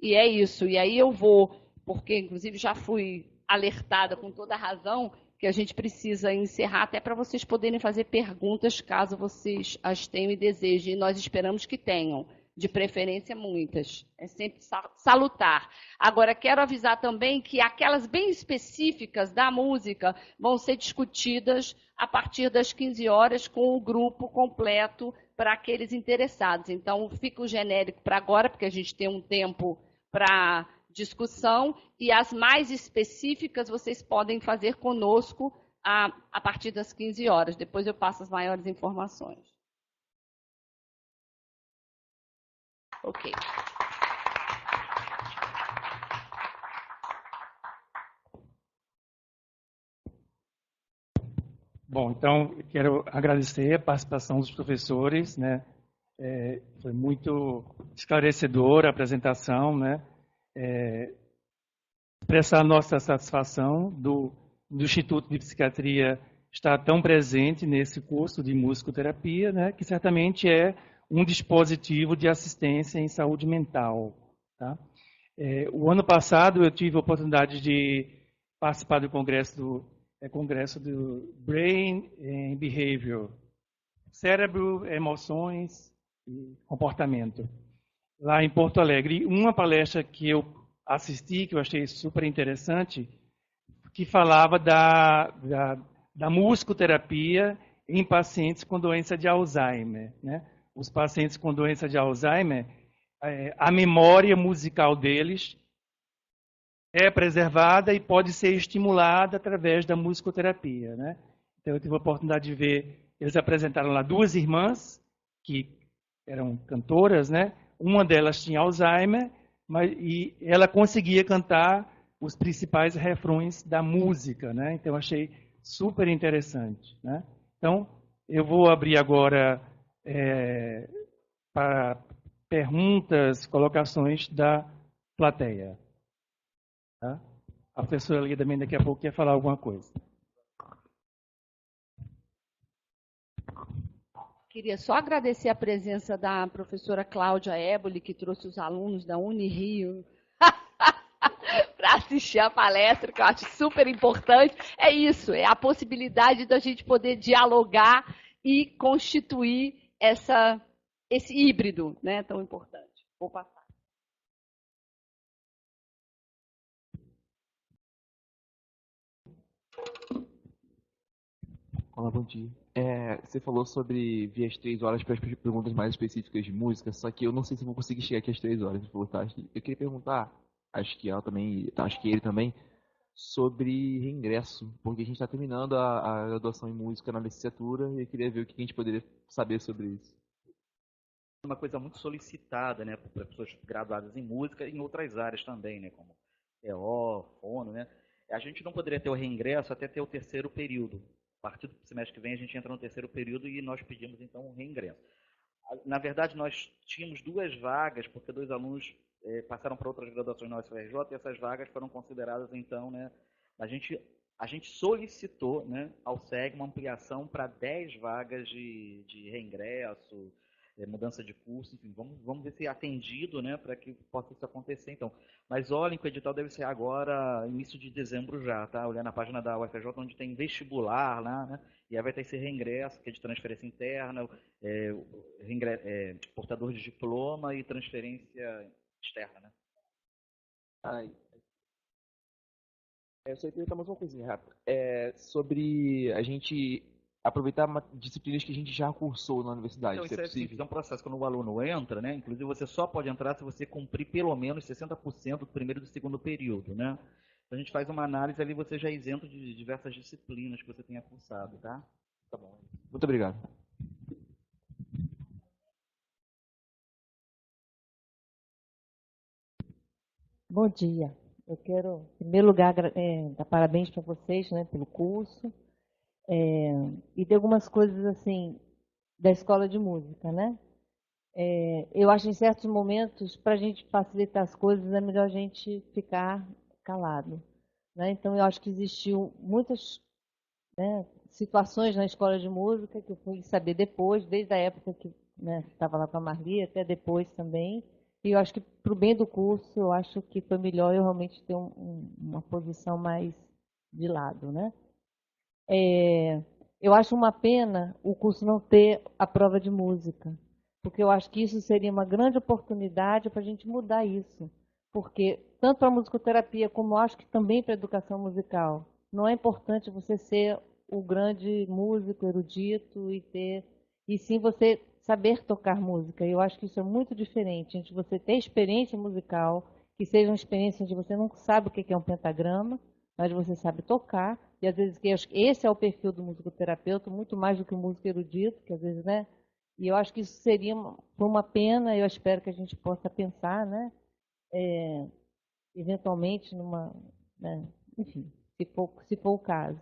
E é isso. E aí eu vou, porque inclusive já fui alertada com toda a razão, que a gente precisa encerrar até para vocês poderem fazer perguntas, caso vocês as tenham e desejem. E nós esperamos que tenham. De preferência, muitas. É sempre salutar. Agora, quero avisar também que aquelas bem específicas da música vão ser discutidas a partir das 15 horas com o grupo completo para aqueles interessados. Então, fica o genérico para agora, porque a gente tem um tempo para discussão, e as mais específicas vocês podem fazer conosco a partir das 15 horas. Depois eu passo as maiores informações. Ok. Bom, então, quero agradecer a participação dos professores, né? Foi muito esclarecedora a apresentação, né? Expressar a nossa satisfação do Instituto de Psiquiatria estar tão presente nesse curso de musicoterapia, né? Que certamente é um dispositivo de assistência em saúde mental. Tá? O ano passado eu tive a oportunidade de participar do congresso do Brain and Behavior, Cérebro, Emoções e Comportamento, lá em Porto Alegre. E uma palestra que eu assisti, que eu achei super interessante, que falava da musicoterapia em pacientes com doença de Alzheimer, né? Os pacientes com doença de Alzheimer, a memória musical deles é preservada e pode ser estimulada através da musicoterapia, né? Então, eu tive a oportunidade de ver, eles apresentaram lá duas irmãs, que eram cantoras, né? Uma delas tinha Alzheimer, e ela conseguia cantar os principais refrões da música, né? Então, eu achei super interessante, né? Então, eu vou abrir agora para perguntas, colocações da plateia. Tá? A professora Lia também daqui a pouco quer falar alguma coisa. Queria só agradecer a presença da professora Cláudia Éboli, que trouxe os alunos da Unirio para assistir a palestra, que eu acho super importante. É isso, é a possibilidade da gente poder dialogar e constituir esse híbrido, né, tão importante. Vou passar. Olá, bom dia. Você falou sobre vir às 3 horas para as perguntas mais específicas de música, só que eu não sei se eu vou conseguir chegar aqui às 3 horas. Você falou, tá? Eu queria perguntar, acho que ela também, acho que ele também, sobre reingresso, porque a gente está terminando a graduação em música na licenciatura e eu queria ver o que a gente poderia saber sobre isso. Uma coisa muito solicitada, né, por pessoas graduadas em música e em outras áreas também, né, como TO, fono, né. A gente não poderia ter o reingresso até ter o terceiro período. A partir do semestre que vem a gente entra no terceiro período e nós pedimos então um reingresso. Na verdade nós tínhamos 2 vagas porque 2 alunos passaram para outras graduações na UFRJ e essas vagas foram consideradas então, né, a gente solicitou, né, ao SEG uma ampliação para 10 vagas de reingresso, mudança de curso, enfim, vamos ver se é atendido, né, para que possa isso acontecer, então. Mas olhem que o edital deve ser agora, início de dezembro já, tá? Olhar na página da UFRJ, onde tem vestibular lá, né, e aí vai ter esse reingresso, que é de transferência interna, portador de diploma e transferência externa, né. Eu só ia perguntar mais uma coisinha rápida. Sobre a gente aproveitar disciplinas que a gente já cursou na universidade, Então, se isso é é simples, possível. é um processo quando o aluno entra, né? Inclusive você só pode entrar se você cumprir pelo menos 60% do primeiro e do segundo período, né? Então a gente faz uma análise ali, você já é isento de diversas disciplinas que você tenha cursado, tá? Tá bom. Muito obrigado. Bom dia. Eu quero, em primeiro lugar, dar parabéns para vocês, né, pelo curso. E tem algumas coisas assim da escola de música, né? Eu acho em certos momentos, para a gente facilitar as coisas, é melhor a gente ficar calado, né? Então, eu acho que existiu muitas, né, situações na escola de música que eu fui saber depois, desde a época que, né, estava lá com a Marli, até depois também. E eu acho que, para o bem do curso, eu acho que foi melhor eu realmente ter uma posição mais de lado, né? Eu acho uma pena o curso não ter a prova de música, porque eu acho que isso seria uma grande oportunidade para a gente mudar isso. Porque, tanto para a musicoterapia, como eu acho que também para a educação musical, não é importante você ser o grande músico, erudito, e sim você saber tocar música. Eu acho que isso é muito diferente entre você ter experiência musical, que seja uma experiência onde você não sabe o que é um pentagrama, mas você sabe tocar, e às vezes esse é o perfil do musicoterapeuta, muito mais do que o músico erudito, que às vezes, né? E eu acho que isso seria uma pena, eu espero que a gente possa pensar, né? Eventualmente né? Enfim, se for o caso.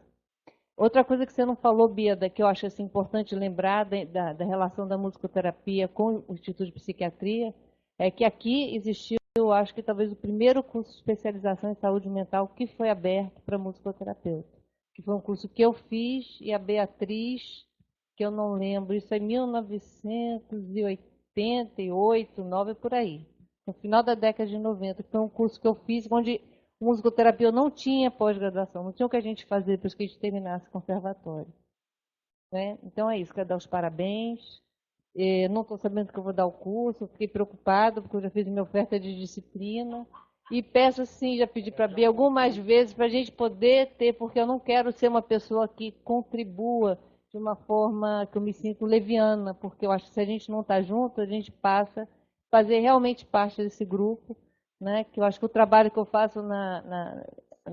Outra coisa que você não falou, Bia, que eu acho assim, importante lembrar da relação da musicoterapia com o Instituto de Psiquiatria, é que aqui existiu, eu acho que talvez o primeiro curso de especialização em saúde mental que foi aberto para musicoterapeuta. Que foi um curso que eu fiz e a Beatriz, que eu não lembro, isso é 1988, 9 por aí. No final da década de 90, que foi um curso que eu fiz onde musicoterapia não tinha pós-graduação, não tinha o que a gente fazer depois que a gente terminasse o conservatório. Né? Então é isso, quero dar os parabéns. Não estou sabendo que eu vou dar o curso, fiquei preocupada, porque eu já fiz minha oferta de disciplina. E peço, sim, já pedi para a Bia algumas vezes, para a gente poder ter, porque eu não quero ser uma pessoa que contribua de uma forma que eu me sinto leviana, porque eu acho que se a gente não está junto, a gente passa a fazer realmente parte desse grupo, né? Que eu acho que o trabalho que eu faço na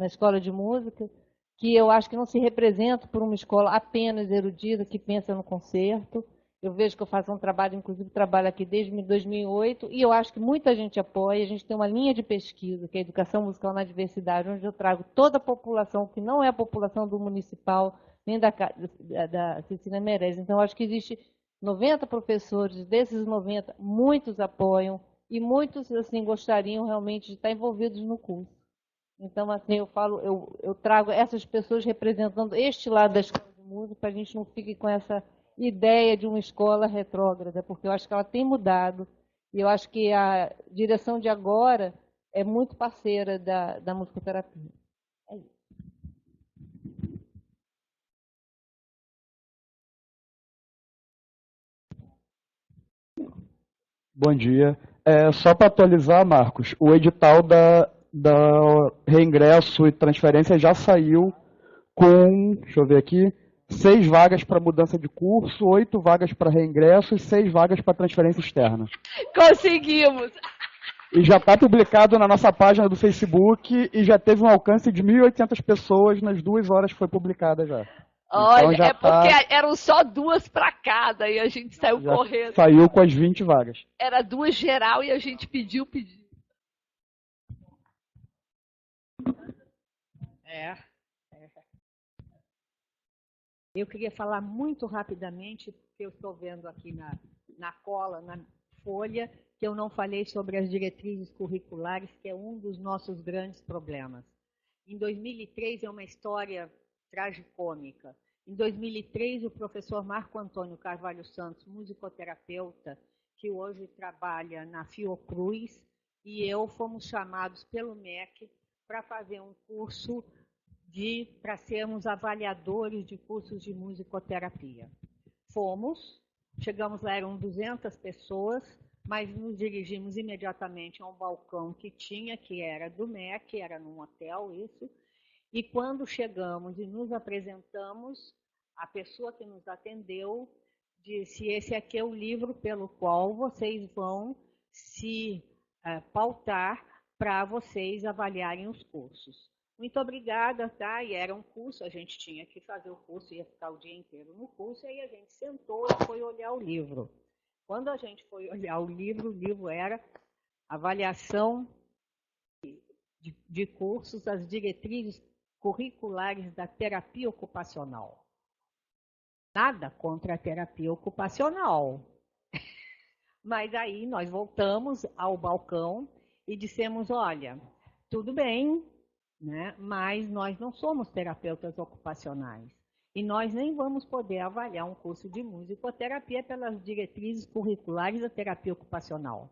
escola de música, que eu acho que não se representa por uma escola apenas erudita, que pensa no concerto. Eu vejo que eu faço um trabalho, inclusive trabalho aqui desde 2008, e eu acho que muita gente apoia. A gente tem uma linha de pesquisa, que é a Educação Musical na Diversidade, onde eu trago toda a população, que não é a população do municipal, nem da Cecília Meirelles. Então, eu acho que existe 90 professores, desses 90, muitos apoiam, e muitos assim, gostariam realmente de estar envolvidos no curso. Então, assim, eu trago essas pessoas representando este lado da escola de música, para a gente não fique com essa ideia de uma escola retrógrada, porque eu acho que ela tem mudado. E eu acho que a direção de agora é muito parceira da musicoterapia. É isso. Bom dia. Só para atualizar, Marcos, o edital da reingresso e transferência já saiu com, deixa eu ver aqui, 6 vagas para mudança de curso, 8 vagas para reingresso e 6 vagas para transferência externa. Conseguimos! E já está publicado na nossa página do Facebook e já teve um alcance de 1.800 pessoas nas 2 horas que foi publicada já. Olha, então porque eram só 2 para cada e a gente saiu correndo. Saiu com as 20 vagas. Era 2 geral e a gente pediu. Eu queria falar muito rapidamente, porque eu estou vendo aqui na cola, na folha, que eu não falei sobre as diretrizes curriculares, que é um dos nossos grandes problemas. Em 2003, é uma história tragicômica. Em 2003, o professor Marco Antônio Carvalho Santos, musicoterapeuta, que hoje trabalha na Fiocruz, e eu fomos chamados pelo MEC para fazer um curso para sermos avaliadores de cursos de musicoterapia. Chegamos lá, eram 200 pessoas, mas nos dirigimos imediatamente a um balcão que era do MEC, era num hotel isso, e quando chegamos e nos apresentamos, a pessoa que nos atendeu disse: esse aqui é o livro pelo qual vocês vão se pautar para vocês avaliarem os cursos. Muito obrigada, tá? E era um curso, a gente tinha que fazer o curso, ia ficar o dia inteiro no curso, e aí a gente sentou e foi olhar o livro. Quando a gente foi olhar o livro era avaliação de cursos, as diretrizes curriculares da terapia ocupacional. Nada contra a terapia ocupacional. Mas aí nós voltamos ao balcão e dissemos: olha, tudo bem, né? Mas nós não somos terapeutas ocupacionais. E nós nem vamos poder avaliar um curso de musicoterapia pelas diretrizes curriculares da terapia ocupacional.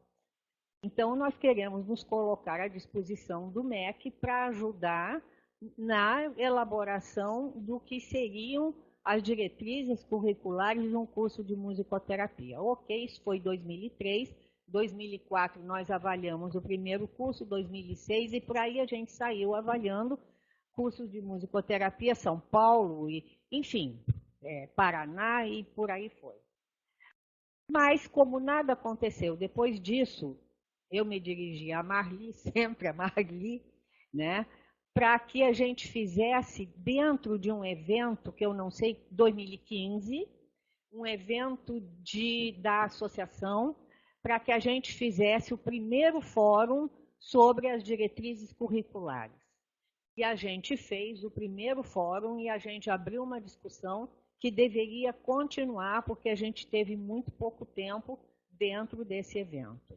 Então, nós queremos nos colocar à disposição do MEC para ajudar na elaboração do que seriam as diretrizes curriculares de um curso de musicoterapia. Ok, isso foi 2003, 2004 nós avaliamos o primeiro curso, 2006, e por aí a gente saiu avaliando cursos de musicoterapia, São Paulo, enfim, Paraná e por aí foi. Mas, como nada aconteceu depois disso, eu me dirigi a Marli, sempre a Marli, né, para que a gente fizesse dentro de um evento, que eu não sei, 2015, um evento da associação, para que a gente fizesse o primeiro fórum sobre as diretrizes curriculares. E a gente fez o primeiro fórum e a gente abriu uma discussão que deveria continuar, porque a gente teve muito pouco tempo dentro desse evento.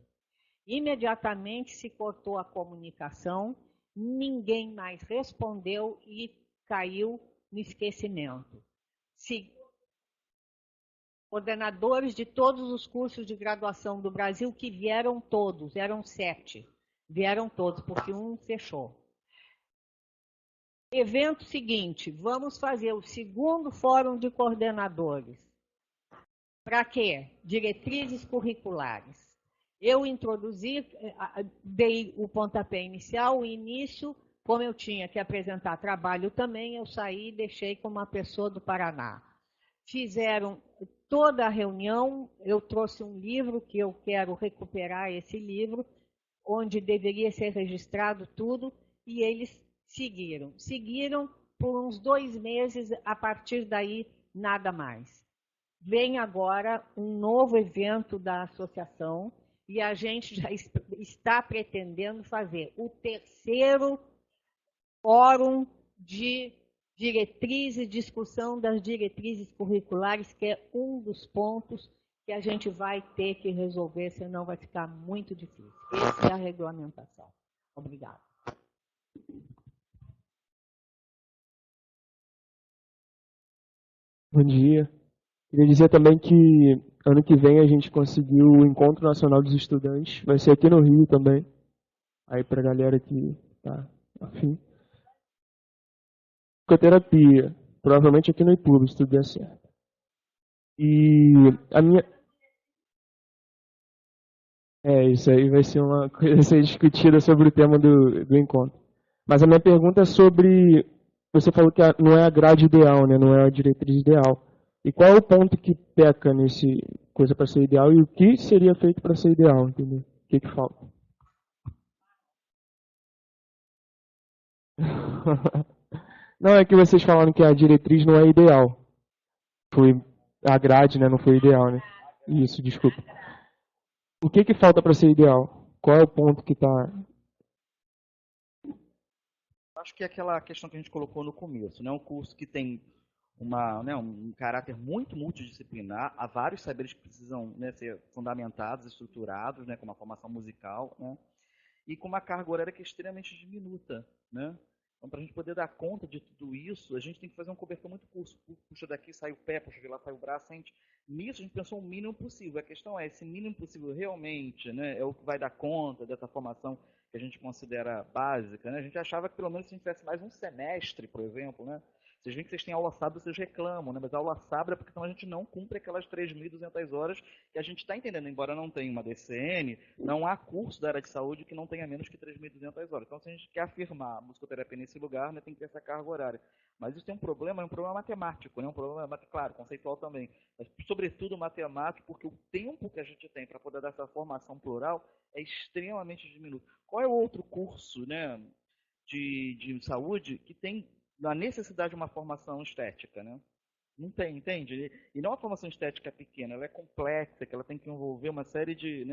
Imediatamente se cortou a comunicação, ninguém mais respondeu e caiu no esquecimento. Coordenadores de todos os cursos de graduação do Brasil, que vieram todos, eram 7, vieram todos, porque um fechou. Evento seguinte, vamos fazer o segundo fórum de coordenadores. Para quê? Diretrizes curriculares. Eu introduzi, dei o pontapé inicial, o início, como eu tinha que apresentar trabalho também, eu saí e deixei com uma pessoa do Paraná. Fizeram toda a reunião, eu trouxe um livro, que eu quero recuperar esse livro, onde deveria ser registrado tudo, e eles seguiram. Seguiram por uns 2 meses, a partir daí, nada mais. Vem agora um novo evento da associação, e a gente já está pretendendo fazer o 3º fórum de diretrizes, discussão das diretrizes curriculares, que é um dos pontos que a gente vai ter que resolver, senão vai ficar muito difícil. Essa é a regulamentação. Obrigada. Bom dia. Queria dizer também que ano que vem a gente conseguiu o Encontro Nacional dos Estudantes. Vai ser aqui no Rio também. Aí pra galera que tá afim. Psicoterapia. Provavelmente aqui no IPUB, se tudo der certo. E a minha... isso aí vai ser uma coisa a ser discutida sobre o tema do encontro. Mas a minha pergunta é sobre... Você falou que não é a grade ideal, né? Não é a diretriz ideal. E qual é o ponto que peca nesse coisa para ser ideal e o que seria feito para ser ideal, entendeu? O que falta? Não, é que vocês falaram que a diretriz não é ideal. Foi a grade, né? Não foi ideal, né? Isso, desculpa. O que falta para ser ideal? Qual é o ponto que está... Acho que é aquela questão que a gente colocou no começo, né? Um curso que tem um caráter muito multidisciplinar, há vários saberes que precisam, né, ser fundamentados, estruturados, né, como a formação musical, né, e com uma carga horária que é extremamente diminuta, né? Então, para a gente poder dar conta de tudo isso, a gente tem que fazer um cobertor muito curto. Puxa daqui, sai o pé, puxa de lá, sai o braço. Nisso, a gente pensou o mínimo possível. A questão é, esse mínimo possível realmente, né, é o que vai dar conta dessa formação que a gente considera básica, né? A gente achava que pelo menos se a gente tivesse mais um semestre, por exemplo, né? Vocês veem que vocês têm aula sábado, vocês reclamam, né? Mas a aula sábado é porque então a gente não cumpre aquelas 3.200 horas que a gente está entendendo. Embora não tenha uma DCN, não há curso da área de saúde que não tenha menos que 3.200 horas. Então, se a gente quer afirmar a musicoterapia nesse lugar, né, tem que ter essa carga horária. Mas isso tem é um problema matemático, né? Um problema, claro, conceitual também. Mas, sobretudo, matemático, porque o tempo que a gente tem para poder dar essa formação plural é extremamente diminuto. Qual é o outro curso, né, de saúde que tem a necessidade de uma formação estética, né? Não tem, entende? E não é uma formação estética pequena, ela é complexa, que ela tem que envolver uma série de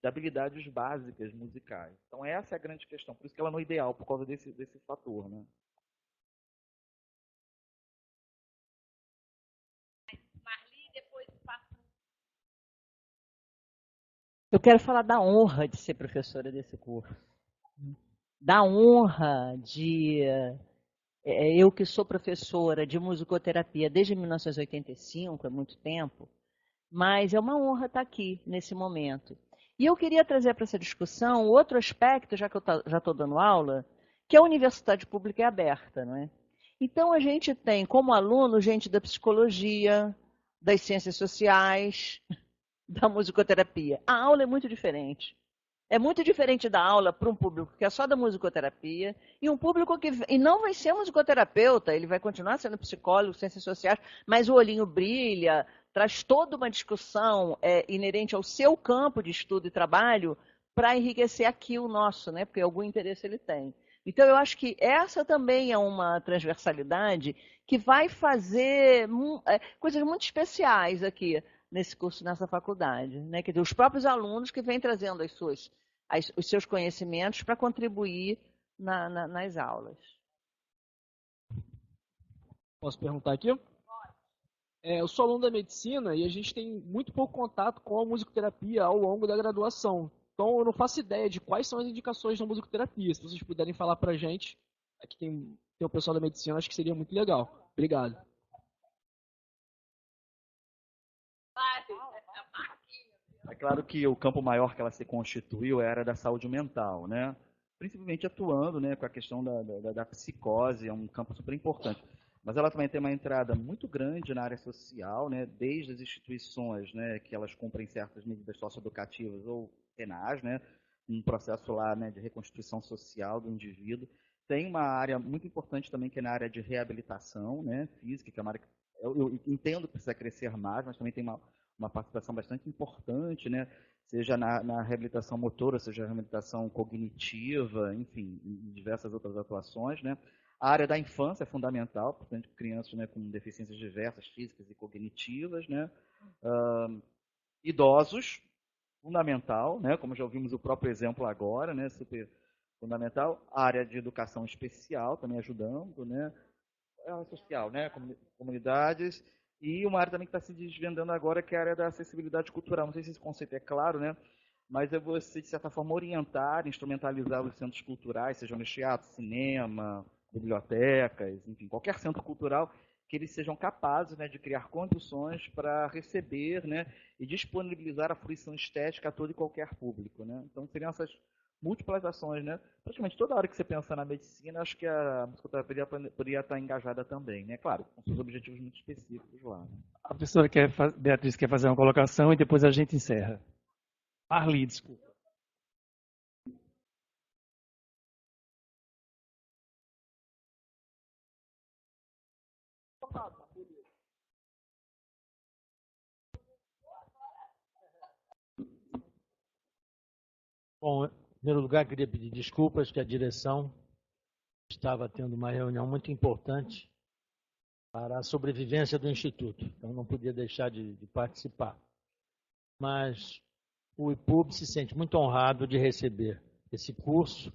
habilidades básicas musicais. Então essa é a grande questão, por isso que ela não é ideal, por causa desse fator, né? Marli, depois passa. Eu quero falar da honra de ser professora desse curso. Da honra de... Eu que sou professora de musicoterapia desde 1985, é muito tempo, mas é uma honra estar aqui nesse momento. E eu queria trazer para essa discussão outro aspecto, já que eu já estou dando aula, que a universidade pública é aberta, não é? Então a gente tem como aluno gente da psicologia, das ciências sociais, da musicoterapia. A aula é muito diferente. É muito diferente da aula para um público que é só da musicoterapia e um público que não vai ser musicoterapeuta, ele vai continuar sendo psicólogo, ciências sociais, mas o olhinho brilha, traz toda uma discussão inerente ao seu campo de estudo e trabalho para enriquecer aqui o nosso, né? Porque algum interesse ele tem. Então, eu acho que essa também é uma transversalidade que vai fazer coisas muito especiais aqui nesse curso, nessa faculdade, né? Quer dizer, os próprios alunos que vêm trazendo os seus conhecimentos para contribuir nas aulas. Posso perguntar aqui? Eu sou aluno da medicina e a gente tem muito pouco contato com a musicoterapia ao longo da graduação. Então, eu não faço ideia de quais são as indicações da musicoterapia. Se vocês puderem falar para a gente, aqui tem o pessoal da medicina, acho que seria muito legal. Obrigado. É claro que o campo maior que ela se constituiu é a área da saúde mental, né? Principalmente atuando, né, com a questão da psicose, é um campo super importante. Mas ela também tem uma entrada muito grande na área social, né, desde as instituições, né, que elas cumprem certas medidas socioeducativas ou penais, né, um processo lá, né, de reconstituição social do indivíduo. Tem uma área muito importante também que é na área de reabilitação, né, física, que é uma área que eu entendo que precisa crescer mais, mas também tem uma participação bastante importante, né, seja na reabilitação motora, seja na reabilitação cognitiva, enfim, em diversas outras atuações, né. A área da infância é fundamental, portanto, crianças, né, com deficiências diversas, físicas e cognitivas, né. Idosos, fundamental, né, como já ouvimos o próprio exemplo agora, né, super fundamental. A área de educação especial também ajudando, né, social, né, comunidades. E uma área também que está se desvendando agora, que é a área da acessibilidade cultural. Não sei se esse conceito é claro, né, mas é você, de certa forma, orientar, instrumentalizar os centros culturais, sejam eles teatro, cinema, bibliotecas, enfim, qualquer centro cultural que eles sejam capazes, né, de criar condições para receber, né, e disponibilizar a fruição estética a todo e qualquer público, né? Então seriam essas múltiplas ações, né? Praticamente toda hora que você pensa na medicina, acho que a musicoterapia poderia estar engajada também, né? Claro, com seus objetivos muito específicos lá. Né? A professora Beatriz quer fazer uma colocação e depois a gente encerra. Marli, desculpa. Bom, em primeiro lugar, queria pedir desculpas que a direção estava tendo uma reunião muito importante para a sobrevivência do Instituto, então não podia deixar de participar. Mas o IPUB se sente muito honrado de receber esse curso.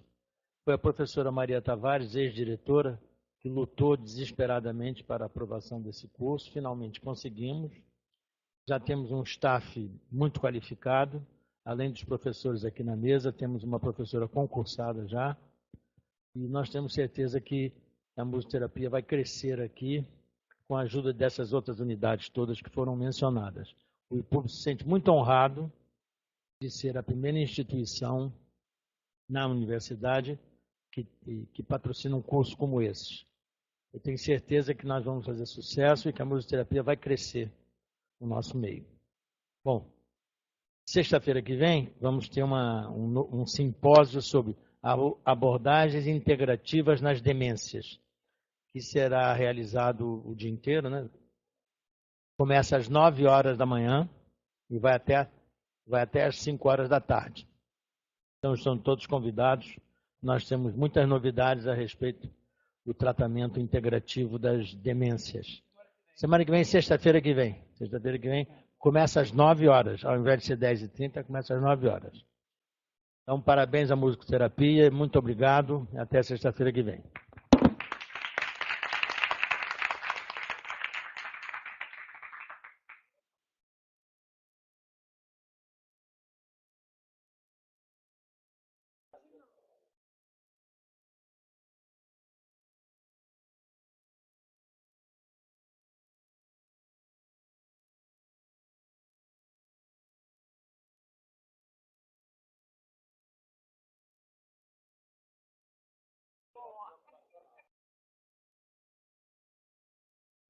Foi a professora Maria Tavares, ex-diretora, que lutou desesperadamente para a aprovação desse curso. Finalmente conseguimos. Já temos um staff muito qualificado, além dos professores aqui na mesa, temos uma professora concursada já, e nós temos certeza que a musicoterapia vai crescer aqui com a ajuda dessas outras unidades todas que foram mencionadas. O IPUB se sente muito honrado de ser a primeira instituição na universidade que patrocina um curso como esse. Eu tenho certeza que nós vamos fazer sucesso e que a musicoterapia vai crescer no nosso meio. Bom, sexta-feira que vem vamos ter um simpósio sobre abordagens integrativas nas demências, que será realizado o dia inteiro, né? Começa às 9 horas da manhã e vai até às 5 horas da tarde. Então estão todos convidados. Nós temos muitas novidades a respeito do tratamento integrativo das demências. Semana que vem, sexta-feira que vem. Sexta-feira que vem começa às 9 horas. Ao invés de ser 10h30, começa às 9 horas. Então, parabéns à musicoterapia. Muito obrigado. Até sexta-feira que vem.